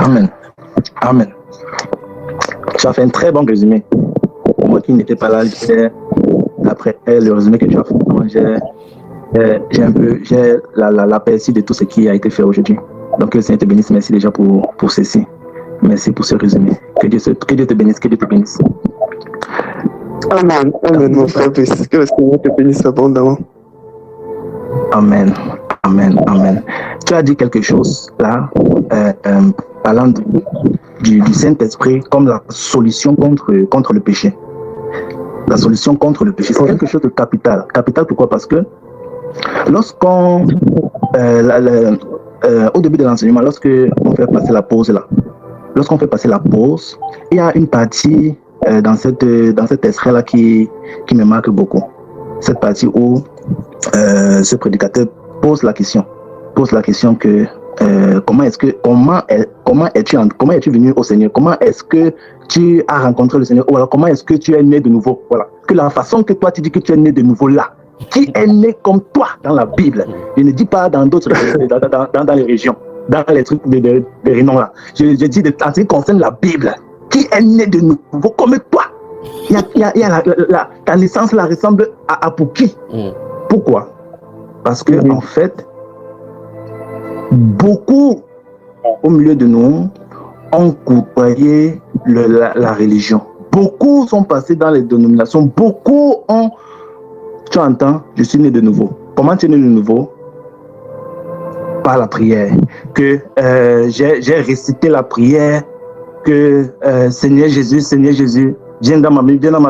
Amen. Amen. Tu as fait un très bon résumé. Moi qui n'étais pas là, après le résumé que tu as fait, j'ai l'aperçu de tout ce qui a été fait aujourd'hui. Donc que le Seigneur te bénisse. Merci déjà pour ceci. Merci pour ce résumé. Que Dieu te bénisse. Que Dieu te bénisse. Amen. Amen, mon frère. Que le Seigneur te bénisse abondamment. Amen. Amen. Amen. Tu as dit quelque chose là, parlant du Saint-Esprit comme la solution contre le péché. La solution contre le péché, c'est quelque chose de capital. Capital pourquoi? Parce que lorsqu'on, au début de l'enseignement, lorsqu'on fait passer la pause là, il y a une partie dans cet extrait là qui me marque beaucoup. Cette partie où ce prédicateur pose la question que comment es-tu venu au Seigneur? Comment est-ce que tu as rencontré le Seigneur? Ou alors comment est-ce que tu es né de nouveau? Voilà. Que la façon que toi tu dis que tu es né de nouveau là, qui est né comme toi dans la Bible? Je ne dis pas dans d'autres dans les régions, dans les trucs de renom là. Je dis en ce qui concerne la Bible, qui est né de nouveau comme toi? Ta naissance là ressemble à pour qui? Pourquoi? Parce que en fait, beaucoup au milieu de nous ont côtoyé la religion. Beaucoup sont passés dans les dénominations. Beaucoup ont... Tu entends? Je suis né de nouveau. Comment tu es né de nouveau? Par la prière. Que j'ai récité la prière. Que Seigneur Jésus, viens dans ma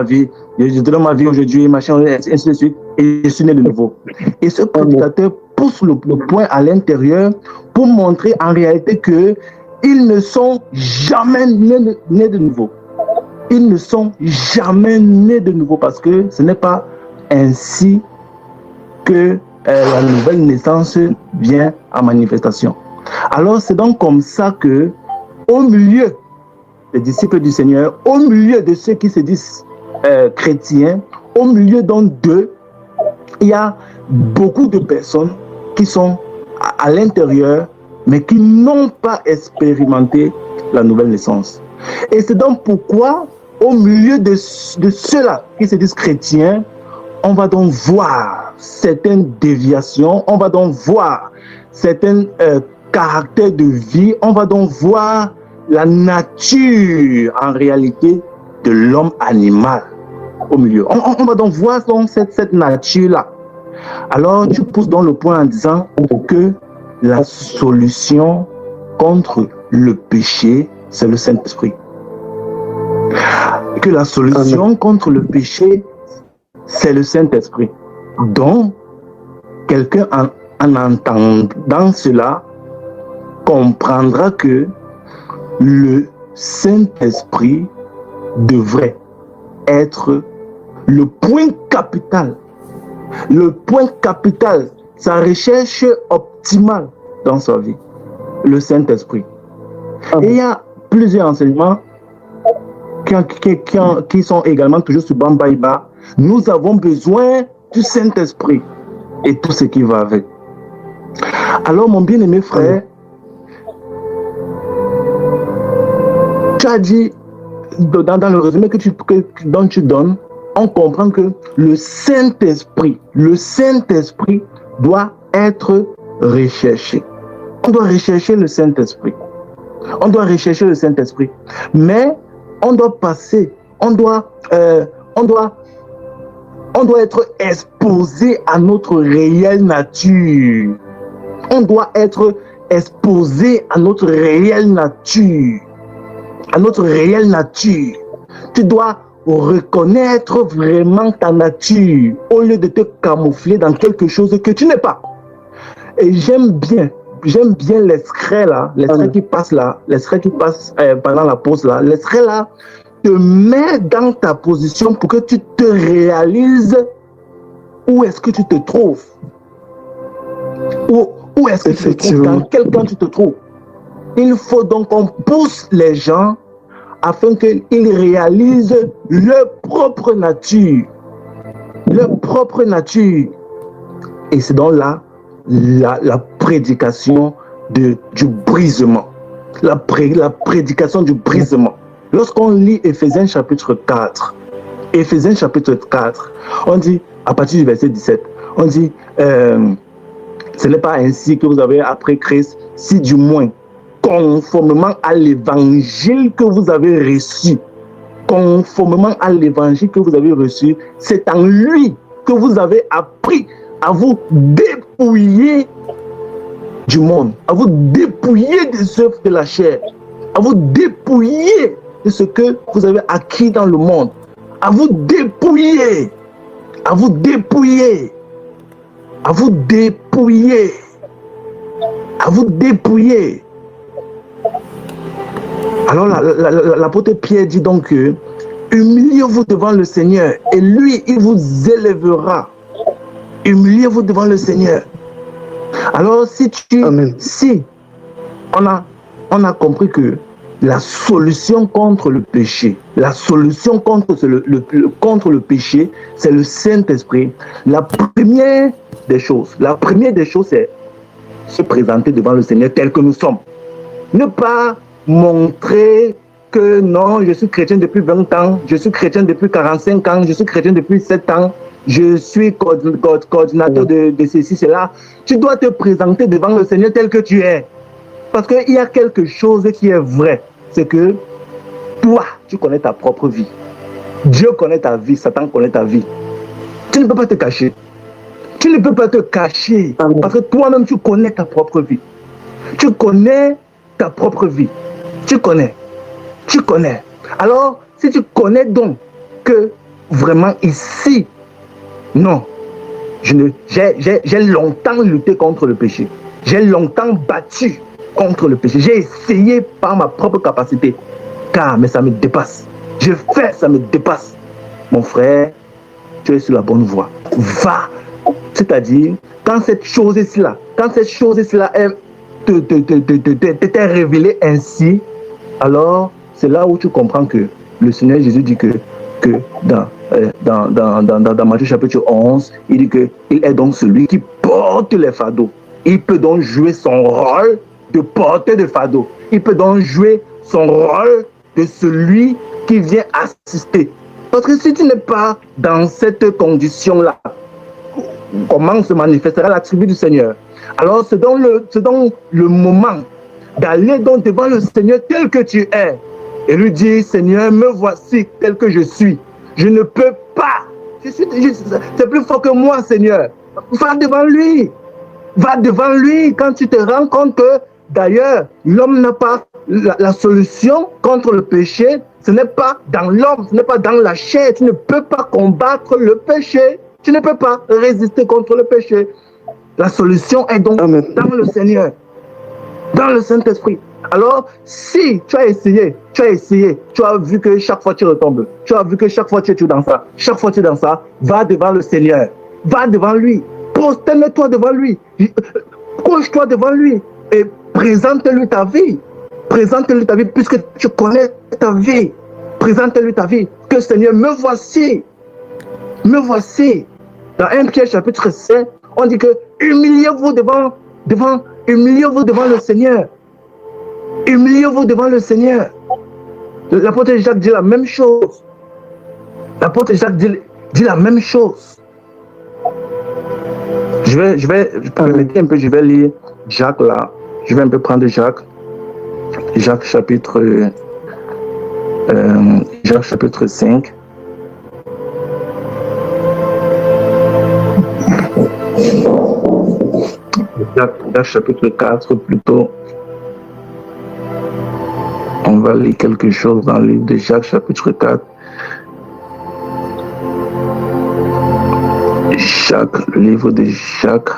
vie. Je te donne ma vie aujourd'hui, machin, ainsi de suite. Et je suis né de nouveau. Et ce prédicateur pousse le point à l'intérieur pour montrer en réalité que ils ne sont jamais nés de nouveau. Ils ne sont jamais nés de nouveau parce que ce n'est pas ainsi que la nouvelle naissance vient en manifestation. Alors c'est donc comme ça que au milieu des disciples du Seigneur, au milieu de ceux qui se disent chrétiens, au milieu d'eux, il y a beaucoup de personnes qui sont à l'intérieur, mais qui n'ont pas expérimenté la nouvelle naissance. Et c'est donc pourquoi, au milieu de ceux-là qui se disent chrétiens, on va donc voir certaines déviations, on va donc voir certains caractères de vie, on va donc voir la nature en réalité de l'homme animal au milieu. On va donc voir donc cette nature-là. Alors tu pousses dans le point en disant que la solution contre le péché, c'est le Saint-Esprit. Que la solution contre le péché, c'est le Saint-Esprit. Donc, quelqu'un en entendant cela comprendra que le Saint-Esprit devrait être le point capital, sa recherche optimale dans sa vie, le Saint-Esprit. Et il y a plusieurs enseignements qui sont également toujours sur Bambaïba. Nous avons besoin du Saint-Esprit et tout ce qui va avec. Alors, mon bien-aimé frère, tu as dit, dans le résumé dont tu donnes, on comprend que le Saint-Esprit doit être recherché. On doit rechercher le Saint-Esprit. Mais on doit passer, on doit être exposé à notre réelle nature. On doit être exposé à notre réelle nature. Tu dois reconnaître vraiment ta nature au lieu de te camoufler dans quelque chose que tu n'es pas. Et j'aime bien l'extrait là, qui passe pendant la pause là, l'extrait là te met dans ta position pour que tu te réalises où est-ce que tu te trouves. Où est-ce que tu te trouves, dans quel camp tu te trouves. Il faut donc qu'on pousse les gens afin qu'ils réalisent leur propre nature. Et c'est donc là la prédication du brisement. la prédication du brisement. Lorsqu'on lit Éphésiens chapitre 4, on dit, à partir du verset 17, on dit, ce n'est pas ainsi que vous avez appris Christ, si du moins, conformément à l'évangile que vous avez reçu, c'est en lui que vous avez appris à vous dépouiller du monde, à vous dépouiller des œuvres de la chair, à vous dépouiller de ce que vous avez acquis dans le monde, à vous dépouiller. Alors l'apôtre Pierre dit donc que humiliez-vous devant le Seigneur et lui, il vous élèvera. Humiliez-vous devant le Seigneur. Alors si on a compris que la solution contre le péché, contre le péché, c'est le Saint-Esprit. La première des choses, c'est se présenter devant le Seigneur tel que nous sommes. Ne pas montrer que non, je suis chrétien depuis 20 ans, je suis chrétien depuis 45 ans, je suis chrétien depuis 7 ans, je suis coordinateur de ceci, cela. Tu dois te présenter devant le Seigneur tel que tu es. Parce qu'il y a quelque chose qui est vrai, c'est que toi, tu connais ta propre vie. Dieu connaît ta vie, Satan connaît ta vie. Tu ne peux pas te cacher. Parce que toi-même, tu connais ta propre vie. Tu connais. Alors, si tu connais donc que vraiment ici, non, j'ai longtemps lutté contre le péché. J'ai longtemps battu contre le péché. J'ai essayé par ma propre capacité. Mais ça me dépasse. Ça me dépasse. Mon frère, tu es sur la bonne voie. Va. C'est-à-dire, quand cette chose-ci là t'est révélée ainsi, alors c'est là où tu comprends que le Seigneur Jésus dit que dans Matthieu chapitre 11, il dit qu'il est donc celui qui porte les fardeaux. Il peut donc jouer son rôle de porter de fardeaux. Il peut donc jouer son rôle de celui qui vient assister. Parce que si tu n'es pas dans cette condition-là, comment se manifestera l'attribut du Seigneur? Alors c'est donc le moment d'aller donc devant le Seigneur tel que tu es et lui dire, Seigneur, me voici tel que je suis. Je ne peux pas. C'est plus fort que moi, Seigneur. Va devant lui. Quand tu te rends compte que d'ailleurs, l'homme n'a pas la solution contre le péché. Ce n'est pas dans l'homme, ce n'est pas dans la chair. Tu ne peux pas combattre le péché. Tu ne peux pas résister contre le péché. La solution est donc dans le Seigneur, dans le Saint-Esprit. Alors, si tu as essayé, tu as vu que chaque fois tu retombes, tu as vu que chaque fois tu es dans ça, va devant le Seigneur, va devant lui, prosterne-toi devant lui, couche-toi devant lui et présente-lui ta vie, puisque tu connais ta vie, présente-lui ta vie, que Seigneur, me voici. Dans 1 Pierre chapitre 5, on dit que humiliez-vous devant le Seigneur. Humiliez-vous devant le Seigneur. L'apôtre Jacques dit la même chose. Je vais permettez un peu, je vais lire Jacques là. Je vais un peu prendre Jacques chapitre 5. Jacques chapitre 4 plutôt. On va lire quelque chose dans le livre de Jacques chapitre 4. Le livre de Jacques.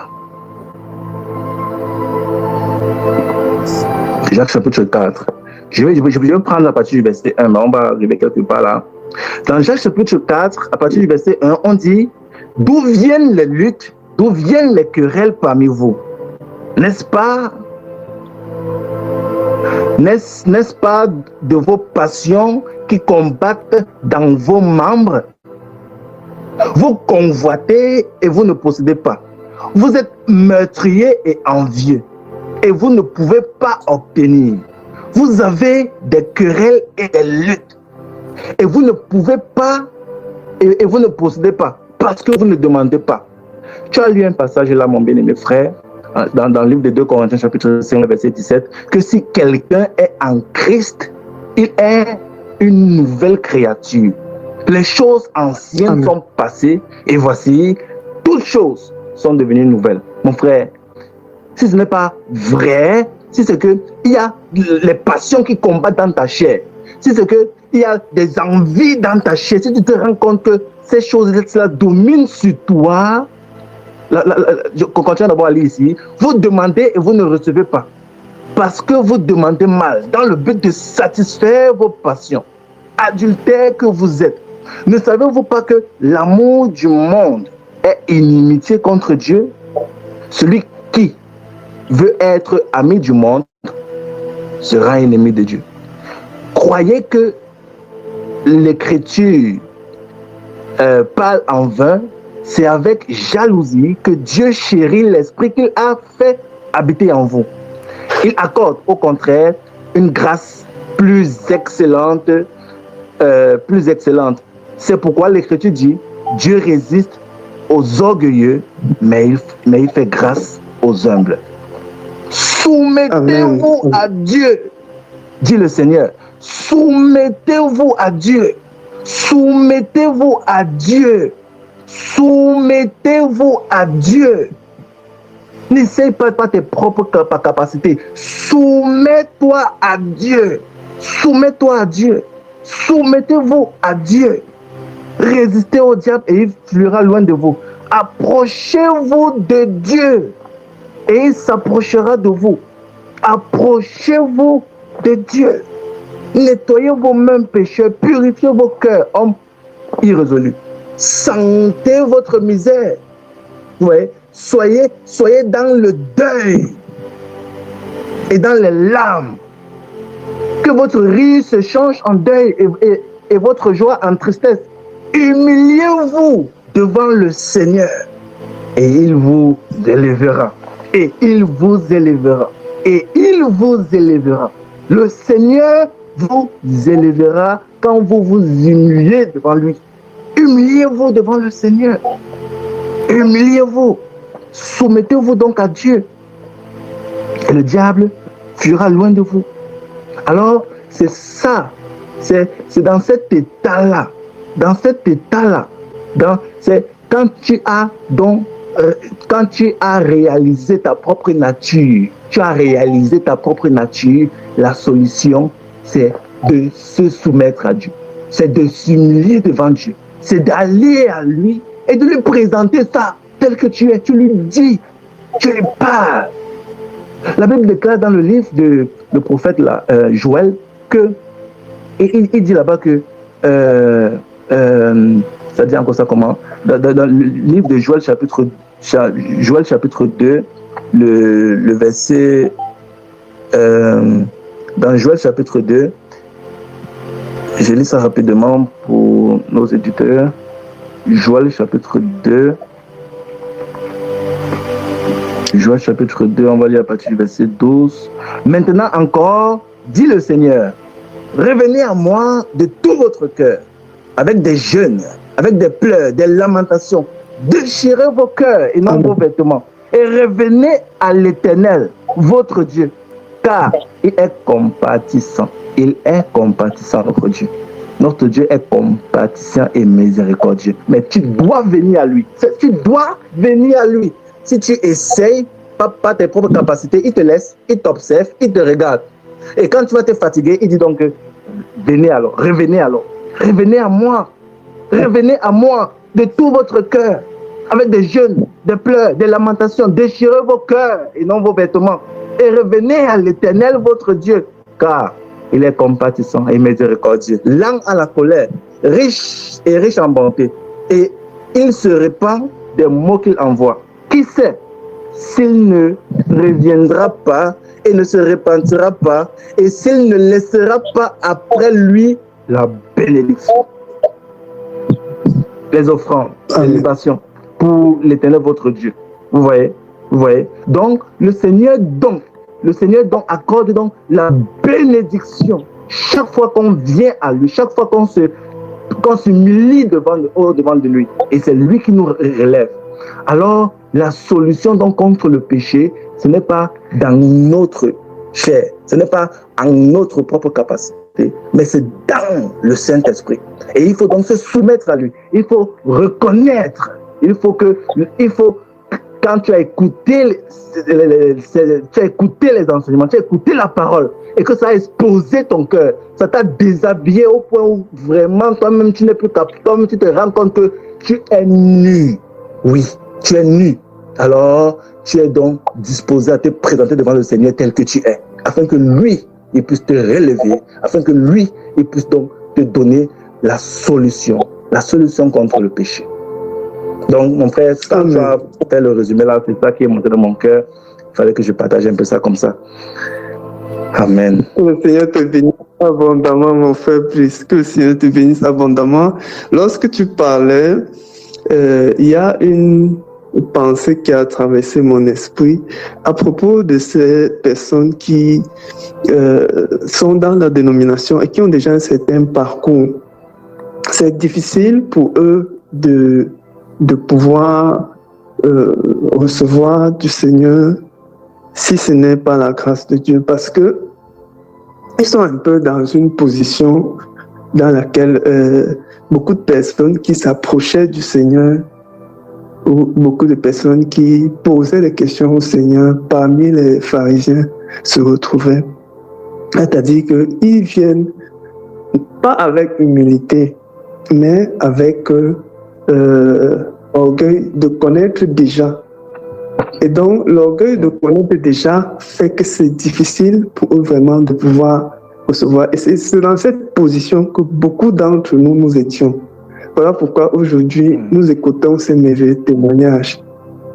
Jacques chapitre 4. Je vais prendre à partir du verset 1, mais on va arriver quelque part là. Dans Jacques chapitre 4, à partir du verset 1, on dit: d'où viennent les luttes, d'où viennent les querelles parmi vous? N'est-ce pas de vos passions qui combattent dans vos membres? Vous convoitez et vous ne possédez pas. Vous êtes meurtriers et envieux et vous ne pouvez pas obtenir. vous avez des querelles et des luttes. Et vous ne pouvez pas, et vous ne possédez pas, parce que vous ne demandez pas. Tu as lu un passage là, mon bien-aimé frère, dans le livre de 2 Corinthiens, chapitre 5, verset 17, que si quelqu'un est en Christ, il est une nouvelle créature. Les choses anciennes sont passées, et voici, toutes choses sont devenues nouvelles. Mon frère, si ce n'est pas vrai, si c'est qu'il y a les passions qui combattent dans ta chair, si c'est qu'il y a des envies dans ta chair, si tu te rends compte que ces choses-là dominent sur toi, je continue d'abord à lire ici, vous demandez et vous ne recevez pas, parce que vous demandez mal, dans le but de satisfaire vos passions. Adultères que vous êtes, ne savez-vous pas que l'amour du monde est inimitié contre Dieu? Celui qui veut être ami du monde sera ennemi de Dieu. Croyez que l'Écriture parle en vain. C'est avec jalousie que Dieu chérit l'esprit qu'il a fait habiter en vous. Il accorde au contraire une grâce plus excellente. C'est pourquoi l'Écriture dit, Dieu résiste aux orgueilleux, mais il fait grâce aux humbles. Soumettez-vous à Dieu, dit le Seigneur. Soumettez-vous à Dieu. Soumettez-vous à Dieu. Soumettez-vous à Dieu. N'essaye pas tes propres capacités. Soumets-toi à Dieu. Soumets-toi à Dieu. Soumettez-vous à Dieu. Résistez au diable et il fuira loin de vous. Approchez-vous de Dieu et il s'approchera de vous. Approchez-vous de Dieu. Nettoyez vos mains pécheurs, purifiez vos cœurs, hommes irrésolus. Sentez votre misère. Ouais. Soyez dans le deuil et dans les larmes. Que votre rire se change en deuil et votre joie en tristesse. Humiliez-vous devant le Seigneur et il vous élèvera. Et il vous élèvera. Et il vous élèvera. Le Seigneur vous élèvera quand vous vous humiliez devant lui. Humiliez-vous devant le Seigneur. Humiliez-vous. Soumettez-vous donc à Dieu. Et le diable fuira loin de vous. Alors, c'est ça. C'est dans cet état-là. Dans cet état-là. C'est quand tu as donc quand tu as réalisé ta propre nature, la solution, c'est de se soumettre à Dieu. C'est de s'humilier devant Dieu. C'est d'aller à lui et de lui présenter ça tel que tu es. Tu lui dis, tu lui parles. La Bible déclare dans le livre de le prophète Joël que, et il dit là-bas que, ça dit encore ça comment? Dans le livre de Joël chapitre 2, le verset, dans Joël chapitre 2, je lis ça rapidement pour nos éditeurs. Joël chapitre 2, on va lire à partir du verset 12. Maintenant encore, dit le Seigneur, revenez à moi de tout votre cœur, avec des jeûnes, avec des pleurs, des lamentations. Déchirez vos cœurs et non vos vêtements. Et revenez à l'Éternel, votre Dieu, car il est compatissant. Il est compatissant, notre Dieu. Notre Dieu est compatissant et miséricordieux. Mais tu dois venir à lui. Tu dois venir à lui. Si tu essayes, pas tes propres capacités, il te laisse, il t'observe, il te regarde. Et quand tu vas te fatiguer, il dit donc, venez alors, revenez alors. Revenez à moi de tout votre cœur, avec des jeûnes, des pleurs, des lamentations. Déchirez vos cœurs et non vos vêtements. Et revenez à l'Éternel, votre Dieu, car il est compatissant et miséricordieux, lent à la colère, riche en bonté. Et il se répand des mots qu'il envoie. Qui sait s'il ne reviendra pas et ne se repentira pas, et s'il ne laissera pas après lui la bénédiction, les offrandes, les libations pour l'Éternel votre Dieu. Vous voyez? Donc, le Seigneur, donc, le Seigneur donc accorde donc la bénédiction. Chaque fois qu'on vient à lui, chaque fois qu'on s'humilie devant de lui. Et c'est lui qui nous relève. Alors, la solution donc contre le péché, ce n'est pas dans notre chair, ce n'est pas en notre propre capacité, mais c'est dans le Saint-Esprit. Et il faut donc se soumettre à lui. Il faut reconnaître. Quand tu as écouté les enseignements, tu as écouté la parole et que ça a exposé ton cœur, ça t'a déshabillé au point où vraiment toi-même tu n'es plus capable, toi-même tu te rends compte que tu es nu. Oui, tu es nu. Alors, tu es donc disposé à te présenter devant le Seigneur tel que tu es, afin que lui, il puisse te relever, afin que lui, il puisse donc te donner la solution contre le péché. Donc, mon frère, ça va faire le résumé là, c'est ça qui est monté dans mon cœur. Il fallait que je partage un peu ça comme ça. Amen. Que le Seigneur te bénisse abondamment, mon frère, plus que le Seigneur te bénisse abondamment. Lorsque tu parlais, il y a une pensée qui a traversé mon esprit à propos de ces personnes qui sont dans la dénomination et qui ont déjà un certain parcours. C'est difficile pour eux de pouvoir recevoir du Seigneur si ce n'est pas la grâce de Dieu, parce que ils sont un peu dans une position dans laquelle beaucoup de personnes qui s'approchaient du Seigneur ou beaucoup de personnes qui posaient des questions au Seigneur parmi les pharisiens se retrouvaient. C'est-à-dire qu'ils viennent pas avec humilité, mais avec orgueil de connaître déjà. Et donc, l'orgueil de connaître déjà fait que c'est difficile pour eux vraiment de pouvoir recevoir. Et c'est dans cette position que beaucoup d'entre nous étions. Voilà pourquoi aujourd'hui, nous écoutons ces merveilleux témoignages.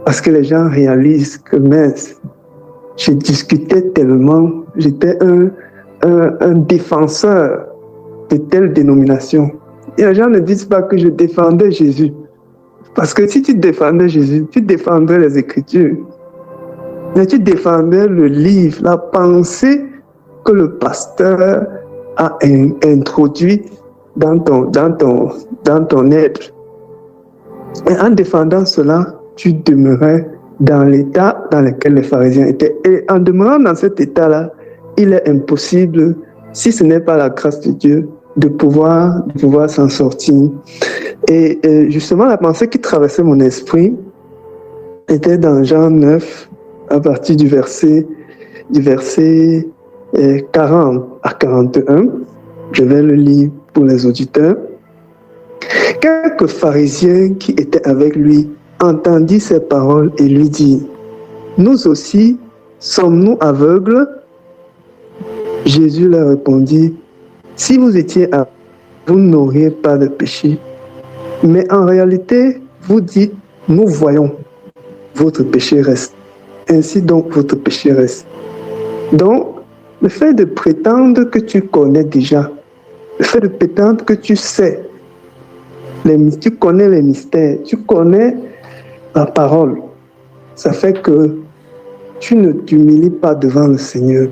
Parce que les gens réalisent que, mince, je discutais tellement, j'étais un défenseur de telle dénomination. Et les gens ne disent pas que je défendais Jésus. Parce que si tu défendais Jésus, tu défendrais les Écritures. Mais tu défendais le livre, la pensée que le pasteur a introduit dans ton être. Et en défendant cela, tu demeurais dans l'état dans lequel les pharisiens étaient. Et en demeurant dans cet état-là, il est impossible, si ce n'est pas la grâce de Dieu, de pouvoir s'en sortir. Et justement, la pensée qui traversait mon esprit était dans Jean 9, à partir du verset 40 à 41. Je vais le lire pour les auditeurs. Quelques pharisiens qui étaient avec lui entendirent ces paroles et lui dirent: nous aussi, sommes-nous aveugles? Jésus leur répondit: si vous étiez aveugles, vous n'auriez pas de péché. Mais en réalité, vous dites: nous voyons, votre péché reste. Ainsi donc, votre péché reste. Donc, le fait de prétendre que tu connais déjà, le fait de prétendre que tu sais, tu connais les mystères, tu connais la parole, ça fait que tu ne t'humilies pas devant le Seigneur.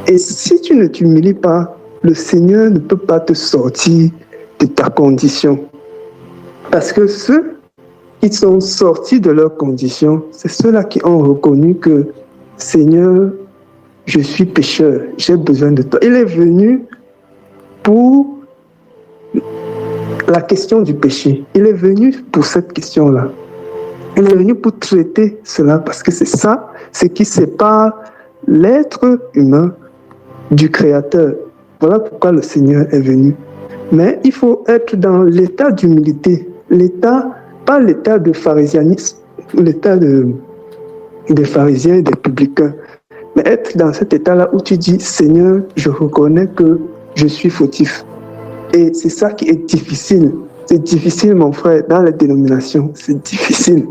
Et si tu ne t'humilies pas, le Seigneur ne peut pas te sortir de ta condition. Parce que ceux qui sont sortis de leur condition, c'est ceux-là qui ont reconnu que Seigneur, je suis pécheur, j'ai besoin de toi. Il est venu pour la question du péché. Il est venu pour cette question-là. Il est venu pour traiter cela parce que c'est ça, ce qui sépare l'être humain du Créateur. Voilà pourquoi le Seigneur est venu. Mais il faut être dans l'état d'humilité, pas l'état de pharisianisme, l'état des pharisiens et des publicains, mais être dans cet état-là où tu dis: Seigneur, je reconnais que je suis fautif. Et c'est ça qui est difficile. C'est difficile, mon frère, dans les dénominations. C'est difficile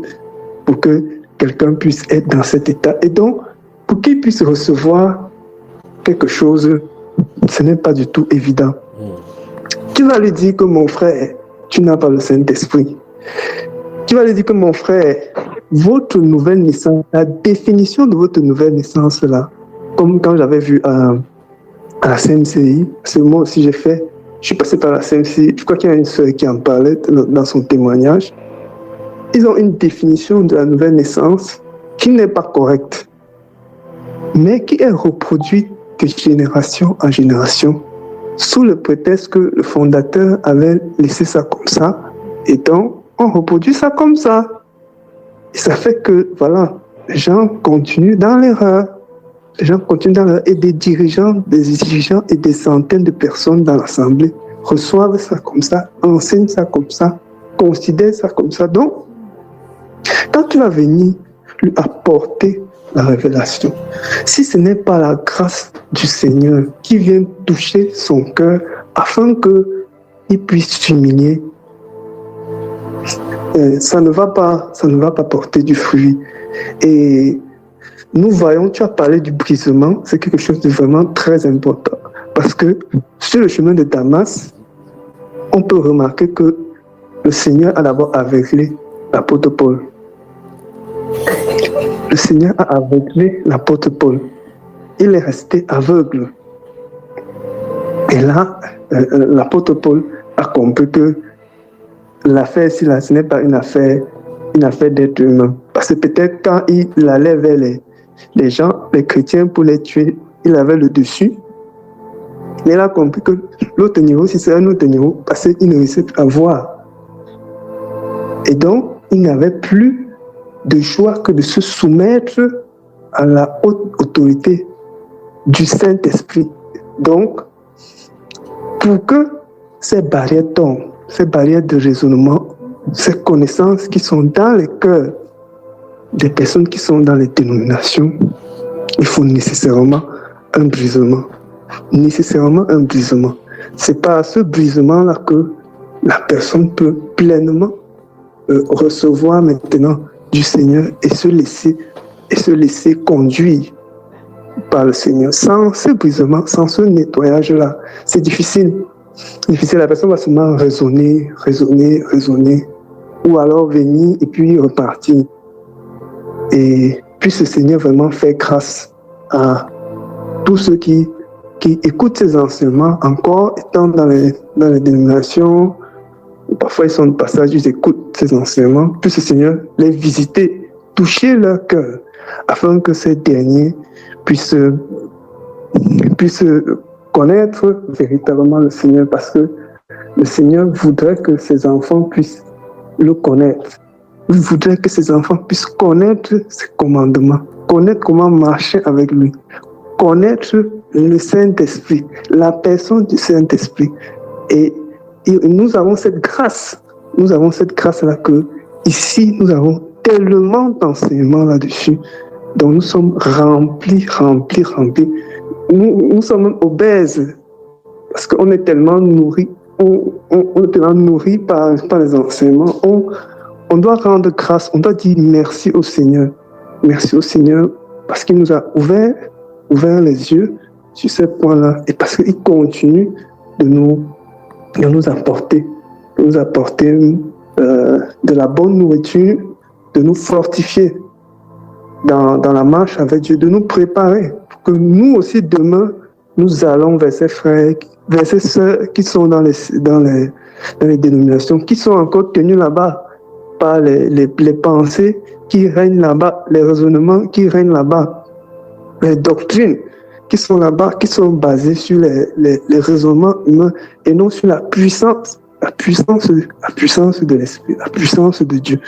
pour que quelqu'un puisse être dans cet état. Et donc, pour qu'il puisse recevoir quelque chose, ce n'est pas du tout évident. Tu vas lui dire que mon frère, tu n'as pas le Saint-Esprit. Tu vas lui dire que mon frère, votre nouvelle naissance, la définition de votre nouvelle naissance là, comme quand j'avais vu à la CMCI, parce que moi aussi je suis passé par la CMCI, je crois qu'il y a une sœur qui en parlait dans son témoignage. Ils ont une définition de la nouvelle naissance qui n'est pas correcte, mais qui est reproduite de génération en génération, sous le prétexte que le fondateur avait laissé ça comme ça, et donc on reproduit ça comme ça. Et ça fait que, voilà, les gens continuent dans l'erreur. Les gens continuent dans l'erreur. Et des dirigeants et des centaines de personnes dans l'Assemblée reçoivent ça comme ça, enseignent ça comme ça, considèrent ça comme ça. Donc, quand tu vas venir lui apporter la révélation, si ce n'est pas la grâce du Seigneur qui vient toucher son cœur afin qu'il puisse s'humilier, ça ne va pas porter du fruit. Et nous voyons, tu as parlé du brisement, c'est quelque chose de vraiment très important. Parce que sur le chemin de Damas, on peut remarquer que le Seigneur a d'abord aveuglé l'apôtre Paul. Le Seigneur a aveuglé l'apôtre Paul. Il est resté aveugle. Et là, l'apôtre Paul a compris que l'affaire ici, là, ce n'est pas une affaire d'être humain. Parce que peut-être quand il allait vers les gens, les chrétiens, pour les tuer, il avait le dessus. Mais il a compris que l'autre niveau, si c'est un autre niveau, parce qu'il ne réussit plus à voir. Et donc, il n'avait plus de choix que de se soumettre à la haute autorité du Saint-Esprit. Donc, pour que ces barrières tombent, ces barrières de raisonnement, ces connaissances qui sont dans les cœurs des personnes qui sont dans les dénominations, il faut nécessairement un brisement. Nécessairement un brisement. C'est par ce brisement-là que la personne peut pleinement recevoir maintenant du Seigneur et se laisser conduire par le Seigneur. Sans ce brisement, sans ce nettoyage-là, c'est difficile. La personne va seulement raisonner, ou alors venir et puis repartir. Et puis ce Seigneur vraiment fait grâce à tous ceux qui écoutent ces enseignements, encore étant dans les dénominations, parfois ils sont de passage, ils écoutent ces enseignements, puis ce Seigneur les visiter, toucher leur cœur, afin que ces derniers puissent connaître véritablement le Seigneur, parce que le Seigneur voudrait que ses enfants puissent le connaître. Il voudrait que ses enfants puissent connaître ses commandements, connaître comment marcher avec lui, connaître le Saint-Esprit, la personne du Saint-Esprit. Et nous avons cette grâce. Nous avons cette grâce-là que ici, nous avons tellement d'enseignements là-dessus. Donc nous sommes remplis. Nous sommes même obèses parce qu'on est tellement nourris. On est tellement nourris par les enseignements. On doit rendre grâce, on doit dire merci au Seigneur. Merci au Seigneur parce qu'il nous a ouvert les yeux sur ces points-là et parce qu'il continue de nous apporter de la bonne nourriture, de nous fortifier dans la marche avec Dieu, de nous préparer pour que nous aussi demain, nous allons vers ces frères, vers ces sœurs qui sont dans les dénominations, qui sont encore tenus là-bas par les pensées qui règnent là-bas, les raisonnements qui règnent là-bas, les doctrines qui sont là-bas, qui sont basées sur les raisonnements humains et non sur la puissance de l'Esprit, la puissance de Dieu.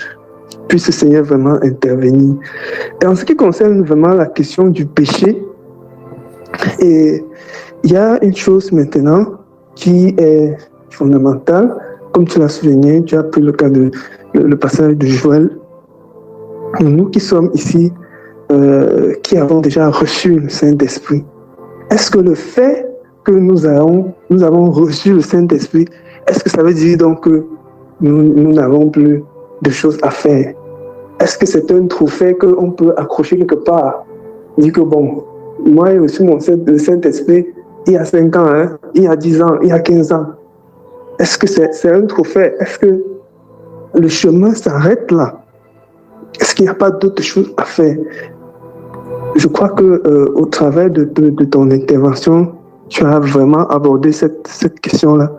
Puisse le Seigneur vraiment intervenir. Et en ce qui concerne vraiment la question du péché, et il y a une chose maintenant qui est fondamentale, comme tu l'as souligné, tu as pris le cas le passage de Joël. Nous qui sommes ici, qui avons déjà reçu le Saint-Esprit, est-ce que le fait que nous avons reçu le Saint-Esprit, est-ce que ça veut dire donc que nous n'avons plus de choses à faire? Est-ce que c'est un trophée qu'on peut accrocher quelque part? Dire que bon, moi j'ai reçu le Saint-Esprit il y a 5 ans, hein, il y a 10 ans, il y a 15 ans. Est-ce que c'est un trophée? Est-ce que le chemin s'arrête là? Est-ce qu'il n'y a pas d'autres choses à faire? Je crois que au travers de ton intervention, tu as vraiment abordé cette question-là.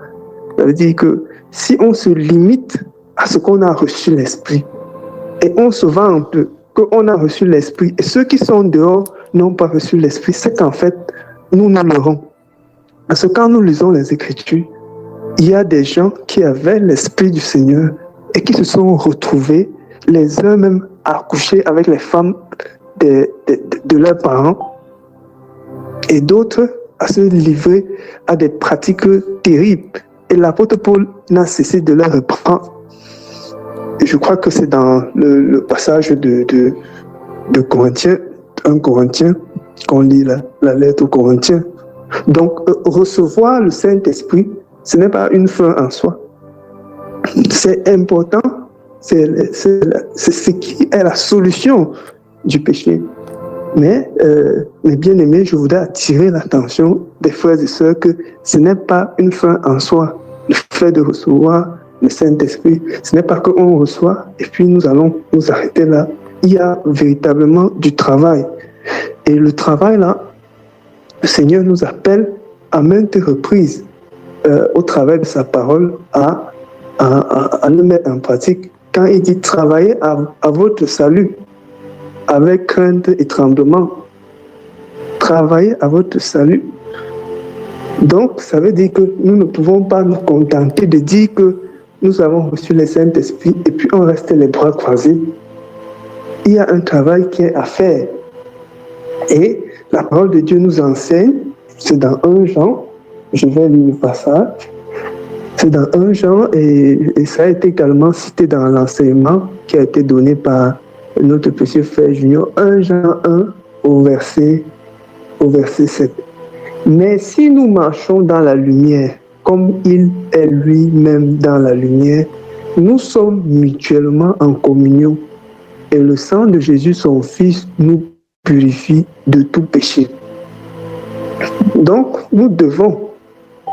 Ça veut dire que si on se limite à ce qu'on a reçu l'Esprit, et on se vend un peu qu'on a reçu l'Esprit, et ceux qui sont dehors n'ont pas reçu l'Esprit, c'est qu'en fait, nous l'aurons. Parce que quand nous lisons les Écritures, il y a des gens qui avaient l'Esprit du Seigneur et qui se sont retrouvés, les uns même à coucher avec les femmes de leurs parents, et d'autres à se livrer à des pratiques terribles. Et l'apôtre Paul n'a cessé de les reprendre. Et je crois que c'est dans le passage de Corinthiens, 1 Corinthiens, qu'on lit la lettre aux Corinthiens. Donc, recevoir le Saint-Esprit, ce n'est pas une fin en soi. C'est important, c'est ce qui est la solution du péché. Mais, mes bien-aimés, je voudrais attirer l'attention des frères et sœurs que ce n'est pas une fin en soi. Le fait de recevoir le Saint-Esprit, ce n'est pas qu'on reçoit et puis nous allons nous arrêter là. Il y a véritablement du travail. Et le travail là, le Seigneur nous appelle à maintes reprises au travers de sa parole à le mettre en pratique. Quand il dit travailler à votre salut, avec crainte et tremblement, travailler à votre salut. Donc, ça veut dire que nous ne pouvons pas nous contenter de dire que nous avons reçu le Saint-Esprit et puis on reste les bras croisés. Il y a un travail qui est à faire. Et la parole de Dieu nous enseigne, c'est dans 1 Jean, je vais lire le passage, c'est dans 1 Jean et ça a été également cité dans l'enseignement qui a été donné par notre précieux frère Junior, 1 Jean 1 au verset 7. Mais si nous marchons dans la lumière, comme il est lui-même dans la lumière, nous sommes mutuellement en communion. Et le sang de Jésus, son Fils, nous purifie de tout péché. Donc, nous devons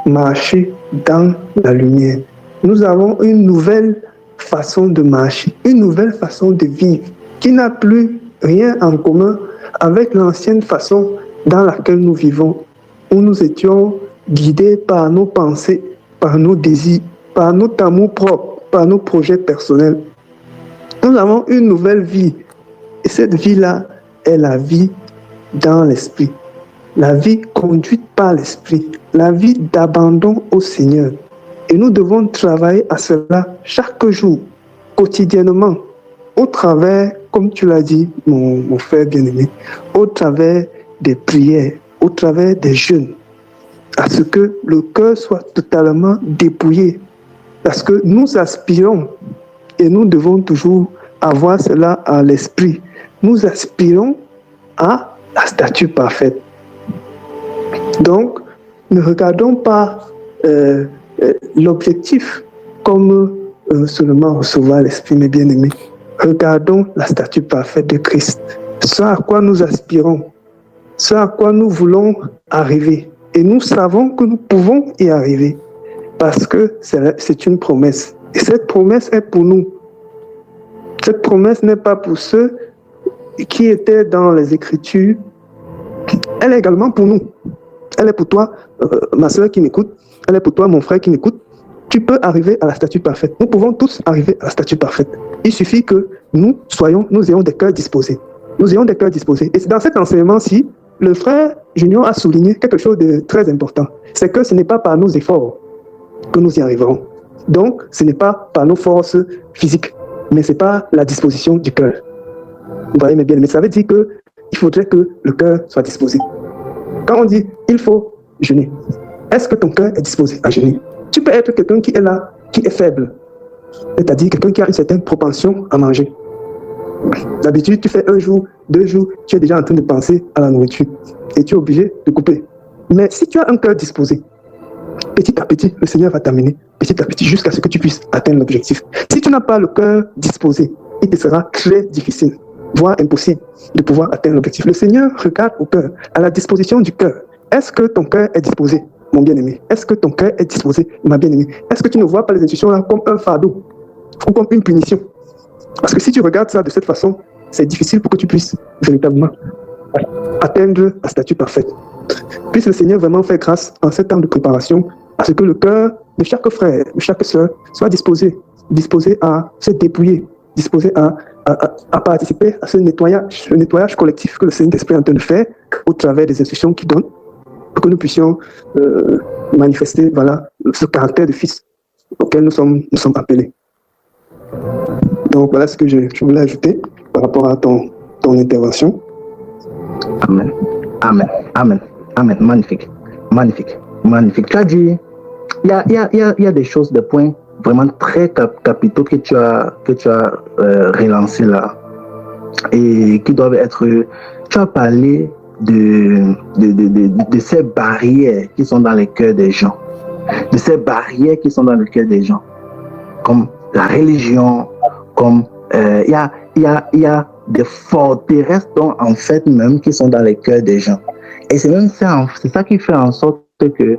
marcher dans la lumière. Nous avons une nouvelle façon de marcher, une nouvelle façon de vivre, qui n'a plus rien en commun avec l'ancienne façon dans laquelle nous vivons, où nous étions guidés par nos pensées, par nos désirs, par notre amour propre, par nos projets personnels. Nous avons une nouvelle vie, et cette vie-là est la vie dans l'esprit, la vie conduite par l'esprit, la vie d'abandon au Seigneur. Et nous devons travailler à cela chaque jour, quotidiennement, au travers, comme tu l'as dit, mon frère bien-aimé, au travers des prières, au travers des jeûnes, à ce que le cœur soit totalement dépouillé. Parce que nous aspirons, et nous devons toujours avoir cela à l'esprit, nous aspirons à la statue parfaite. Donc, ne regardons pas l'objectif comme seulement recevoir l'esprit, mes bien-aimés. Regardons la statue parfaite de Christ, ce à quoi nous aspirons, ce à quoi nous voulons arriver. Et nous savons que nous pouvons y arriver parce que c'est une promesse. Et cette promesse est pour nous. Cette promesse n'est pas pour ceux qui étaient dans les Écritures. Elle est également pour nous. Elle est pour toi, ma soeur qui m'écoute. Elle est pour toi, mon frère qui m'écoute. Tu peux arriver à la statue parfaite. Nous pouvons tous arriver à la statue parfaite. Il suffit que nous ayons des cœurs disposés. Nous ayons des cœurs disposés. Et c'est dans cet enseignement-ci, le frère Junior a souligné quelque chose de très important. C'est que ce n'est pas par nos efforts que nous y arriverons. Donc, ce n'est pas par nos forces physiques, mais c'est par la disposition du cœur. Vous voyez, mes bien-aimés, ça veut dire qu'il faudrait que le cœur soit disposé. Quand on dit il faut jeûner, est-ce que ton cœur est disposé à jeûner? Tu peux être quelqu'un qui est là, qui est faible, c'est-à-dire quelqu'un qui a une certaine propension à manger. D'habitude, tu fais 1 jour, 2 jours, tu es déjà en train de penser à la nourriture et tu es obligé de couper. Mais si tu as un cœur disposé, petit à petit, le Seigneur va t'amener, petit à petit, jusqu'à ce que tu puisses atteindre l'objectif. Si tu n'as pas le cœur disposé, il te sera très difficile, voire impossible, de pouvoir atteindre l'objectif. Le Seigneur regarde au cœur, à la disposition du cœur. Est-ce que ton cœur est disposé, mon bien-aimé? Est-ce que ton cœur est disposé, ma bien-aimée? Est-ce que tu ne vois pas les institutions là comme un fardeau ou comme une punition? Parce que si tu regardes ça de cette façon, c'est difficile pour que tu puisses véritablement atteindre la statue parfaite. Puisse le Seigneur vraiment faire grâce en ce temps de préparation à ce que le cœur de chaque frère, de chaque sœur soit disposé à se dépouiller, disposé à participer à ce nettoyage collectif que le Saint-Esprit est en train de faire au travers des instructions qu'il donne pour que nous puissions manifester ce caractère de fils auquel nous sommes appelés. Donc voilà ce que je voulais ajouter par rapport à ton intervention. Amen. Amen. Amen. Amen. Magnifique. Magnifique. Magnifique. Tu as dit, il y a des choses, des points vraiment très capitaux que tu as relancés là et qui doivent être. Tu as parlé de ces barrières qui sont dans les cœurs des gens. De ces barrières qui sont dans le cœur des gens. Comme la religion, comme il y a des forteresses en fait même qui sont dans les cœurs des gens. Et c'est même ça, c'est ça qui fait en sorte que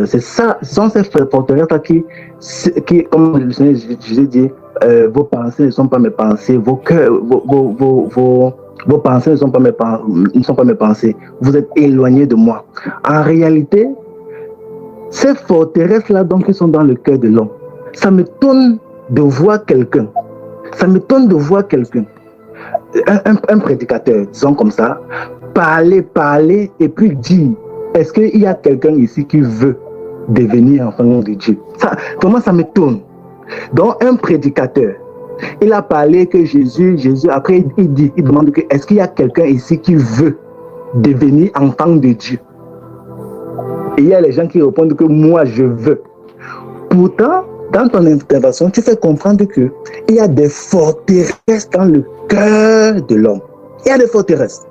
c'est ça, ce sont ces forteresses-là qui, comme le Seigneur Jésus dit, vos pensées ne sont pas mes pensées, vos cœurs, vos pensées ne sont pas mes pensées, vous êtes éloignés de moi. En réalité, ces forteresses-là donc qui sont dans le cœur de l'homme, ça m'étonne de voir quelqu'un. Ça m'étonne de voir quelqu'un, un prédicateur, disons comme ça, parler et puis dire, est-ce qu'il y a quelqu'un ici qui veut devenir enfant de Dieu? Comment ça m'étonne? Donc un prédicateur, il a parlé que Jésus, après il demande que est-ce qu'il y a quelqu'un ici qui veut devenir enfant de Dieu? Et il y a les gens qui répondent que moi je veux. Pourtant, dans ton intervention, tu fais comprendre qu'il y a des forteresses dans le cœur de l'homme. Il y a des forteresses.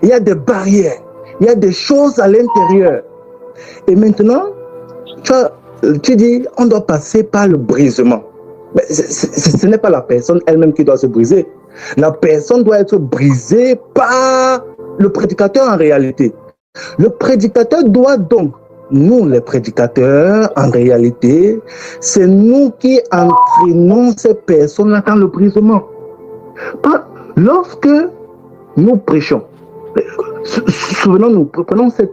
Il y a des barrières. Il y a des choses à l'intérieur. Et maintenant, tu dis, on doit passer par le brisement. Mais ce n'est pas la personne elle-même qui doit se briser. La personne doit être brisée par le prédicateur en réalité. Le prédicateur doit donc, nous les prédicateurs, en réalité, c'est nous qui entraînons ces personnes-là dans le brisement. Lorsque nous prêchons, souvenons-nous, prenons ce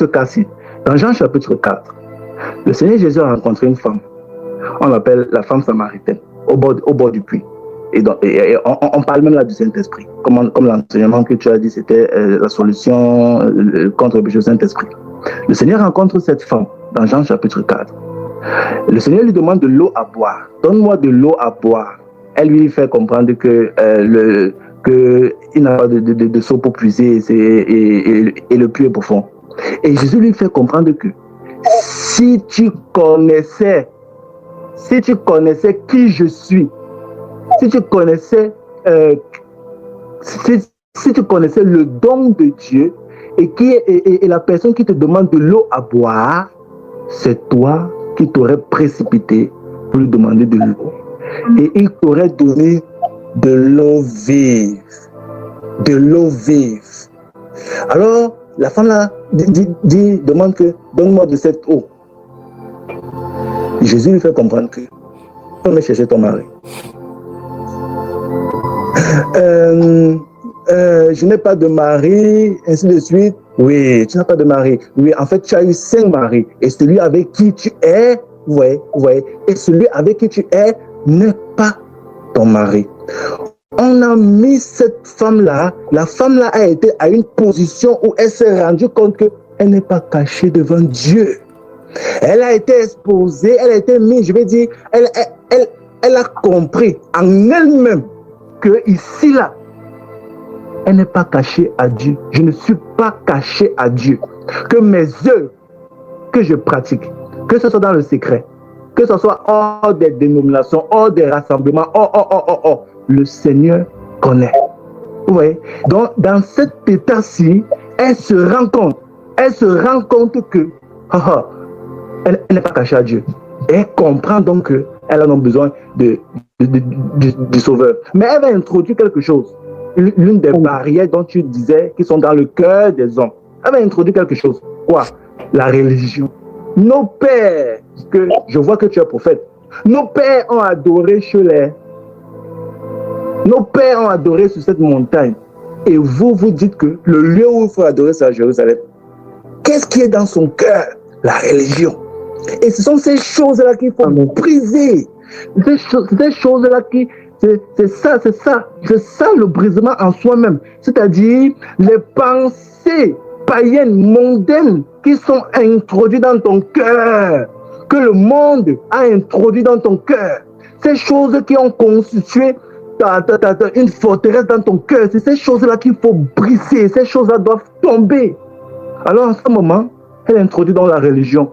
cas-ci. Dans Jean chapitre 4, le Seigneur Jésus a rencontré une femme. On l'appelle la femme samaritaine, au bord du puits. Et on parle même là du Saint-Esprit. Comme l'enseignement que tu as dit, c'était la solution contre le péché du Saint-Esprit. Le Seigneur rencontre cette femme dans Jean chapitre 4. Le Seigneur lui demande de l'eau à boire. Donne-moi de l'eau à boire. Elle lui fait comprendre qu'il n'a pas de seau pour puiser et le puits est profond. Et Jésus lui fait comprendre que si tu connaissais qui je suis, si tu connaissais le don de Dieu et la personne qui te demande de l'eau à boire, c'est toi qui t'aurais précipité pour lui demander de l'eau. Et il t'aurait donné de l'eau vive. De l'eau vive. Alors, la femme là demande que donne-moi de cette eau. Jésus lui fait comprendre que tu vas chercher ton mari. Je n'ai pas de mari, ainsi de suite. Oui, tu n'as pas de mari. Oui, en fait, tu as eu 5 maris. Et celui avec qui tu es, ouais. Et celui avec qui tu es n'est pas ton mari. On a mis cette femme-là, la femme-là a été à une position où elle s'est rendue compte qu'elle n'est pas cachée devant Dieu. Elle a été exposée, elle a été mise, je vais dire, elle a compris en elle-même que ici, là, elle n'est pas cachée à Dieu. Je ne suis pas caché à Dieu. Que mes œuvres que je pratique, que ce soit dans le secret, que ce soit hors des dénominations, hors des rassemblements, le Seigneur connaît. Oui. Donc, dans cet état-ci, elle se rend compte que elle n'est pas cachée à Dieu. Et elle comprend donc qu'elle a donc besoin du Sauveur. Mais elle va introduire quelque chose. L'une des barrières dont tu disais qui sont dans le cœur des hommes. Elle va introduire quelque chose. Quoi? La religion. Nos pères, que je vois que tu es prophète, nos pères ont adoré chez Nos pères ont adoré sur cette montagne. Et vous, vous dites que le lieu où il faut adorer, c'est à Jérusalem. Qu'est-ce qui est dans son cœur? La religion. Et ce sont ces choses-là qu'il faut briser. Ces choses-là qui... C'est ça le brisement en soi-même. C'est-à-dire les pensées païennes, mondaines, qui sont introduites dans ton cœur, que le monde a introduit dans ton cœur. Ces choses qui ont constitué une forteresse dans ton cœur, c'est ces choses-là qu'il faut briser. Ces choses-là doivent tomber. Alors en ce moment, elle introduit dans la religion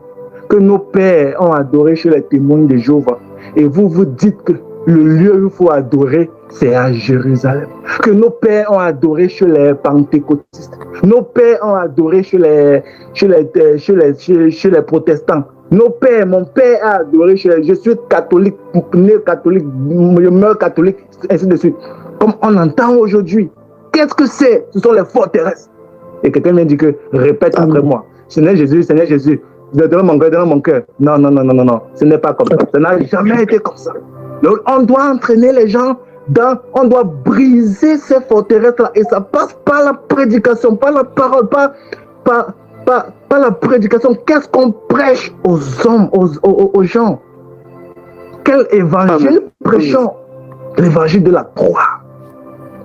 que nos pères ont adoré chez les témoins de Jéhovah. Et vous, vous dites que le lieu où il faut adorer, c'est à Jérusalem. Que nos pères ont adoré chez les pentecôtistes. Nos pères ont adoré chez les protestants. Nos pères, mon père a adoré chez les... Je suis catholique, né catholique, je meurs catholique, ainsi de suite. Comme on entend aujourd'hui. Qu'est-ce que c'est? Ce sont les forteresses. Et quelqu'un vient dire que, répète après moi. Seigneur Jésus, donne mon cœur. Non. Ce n'est pas comme ça. Ça n'a jamais été comme ça. Donc, on doit entraîner les gens on doit briser ces forteresses-là. Et ça passe par la prédication, par la parole, par la prédication. Qu'est-ce qu'on prêche aux hommes, aux gens? Quel évangile prêchons? L'évangile de la croix.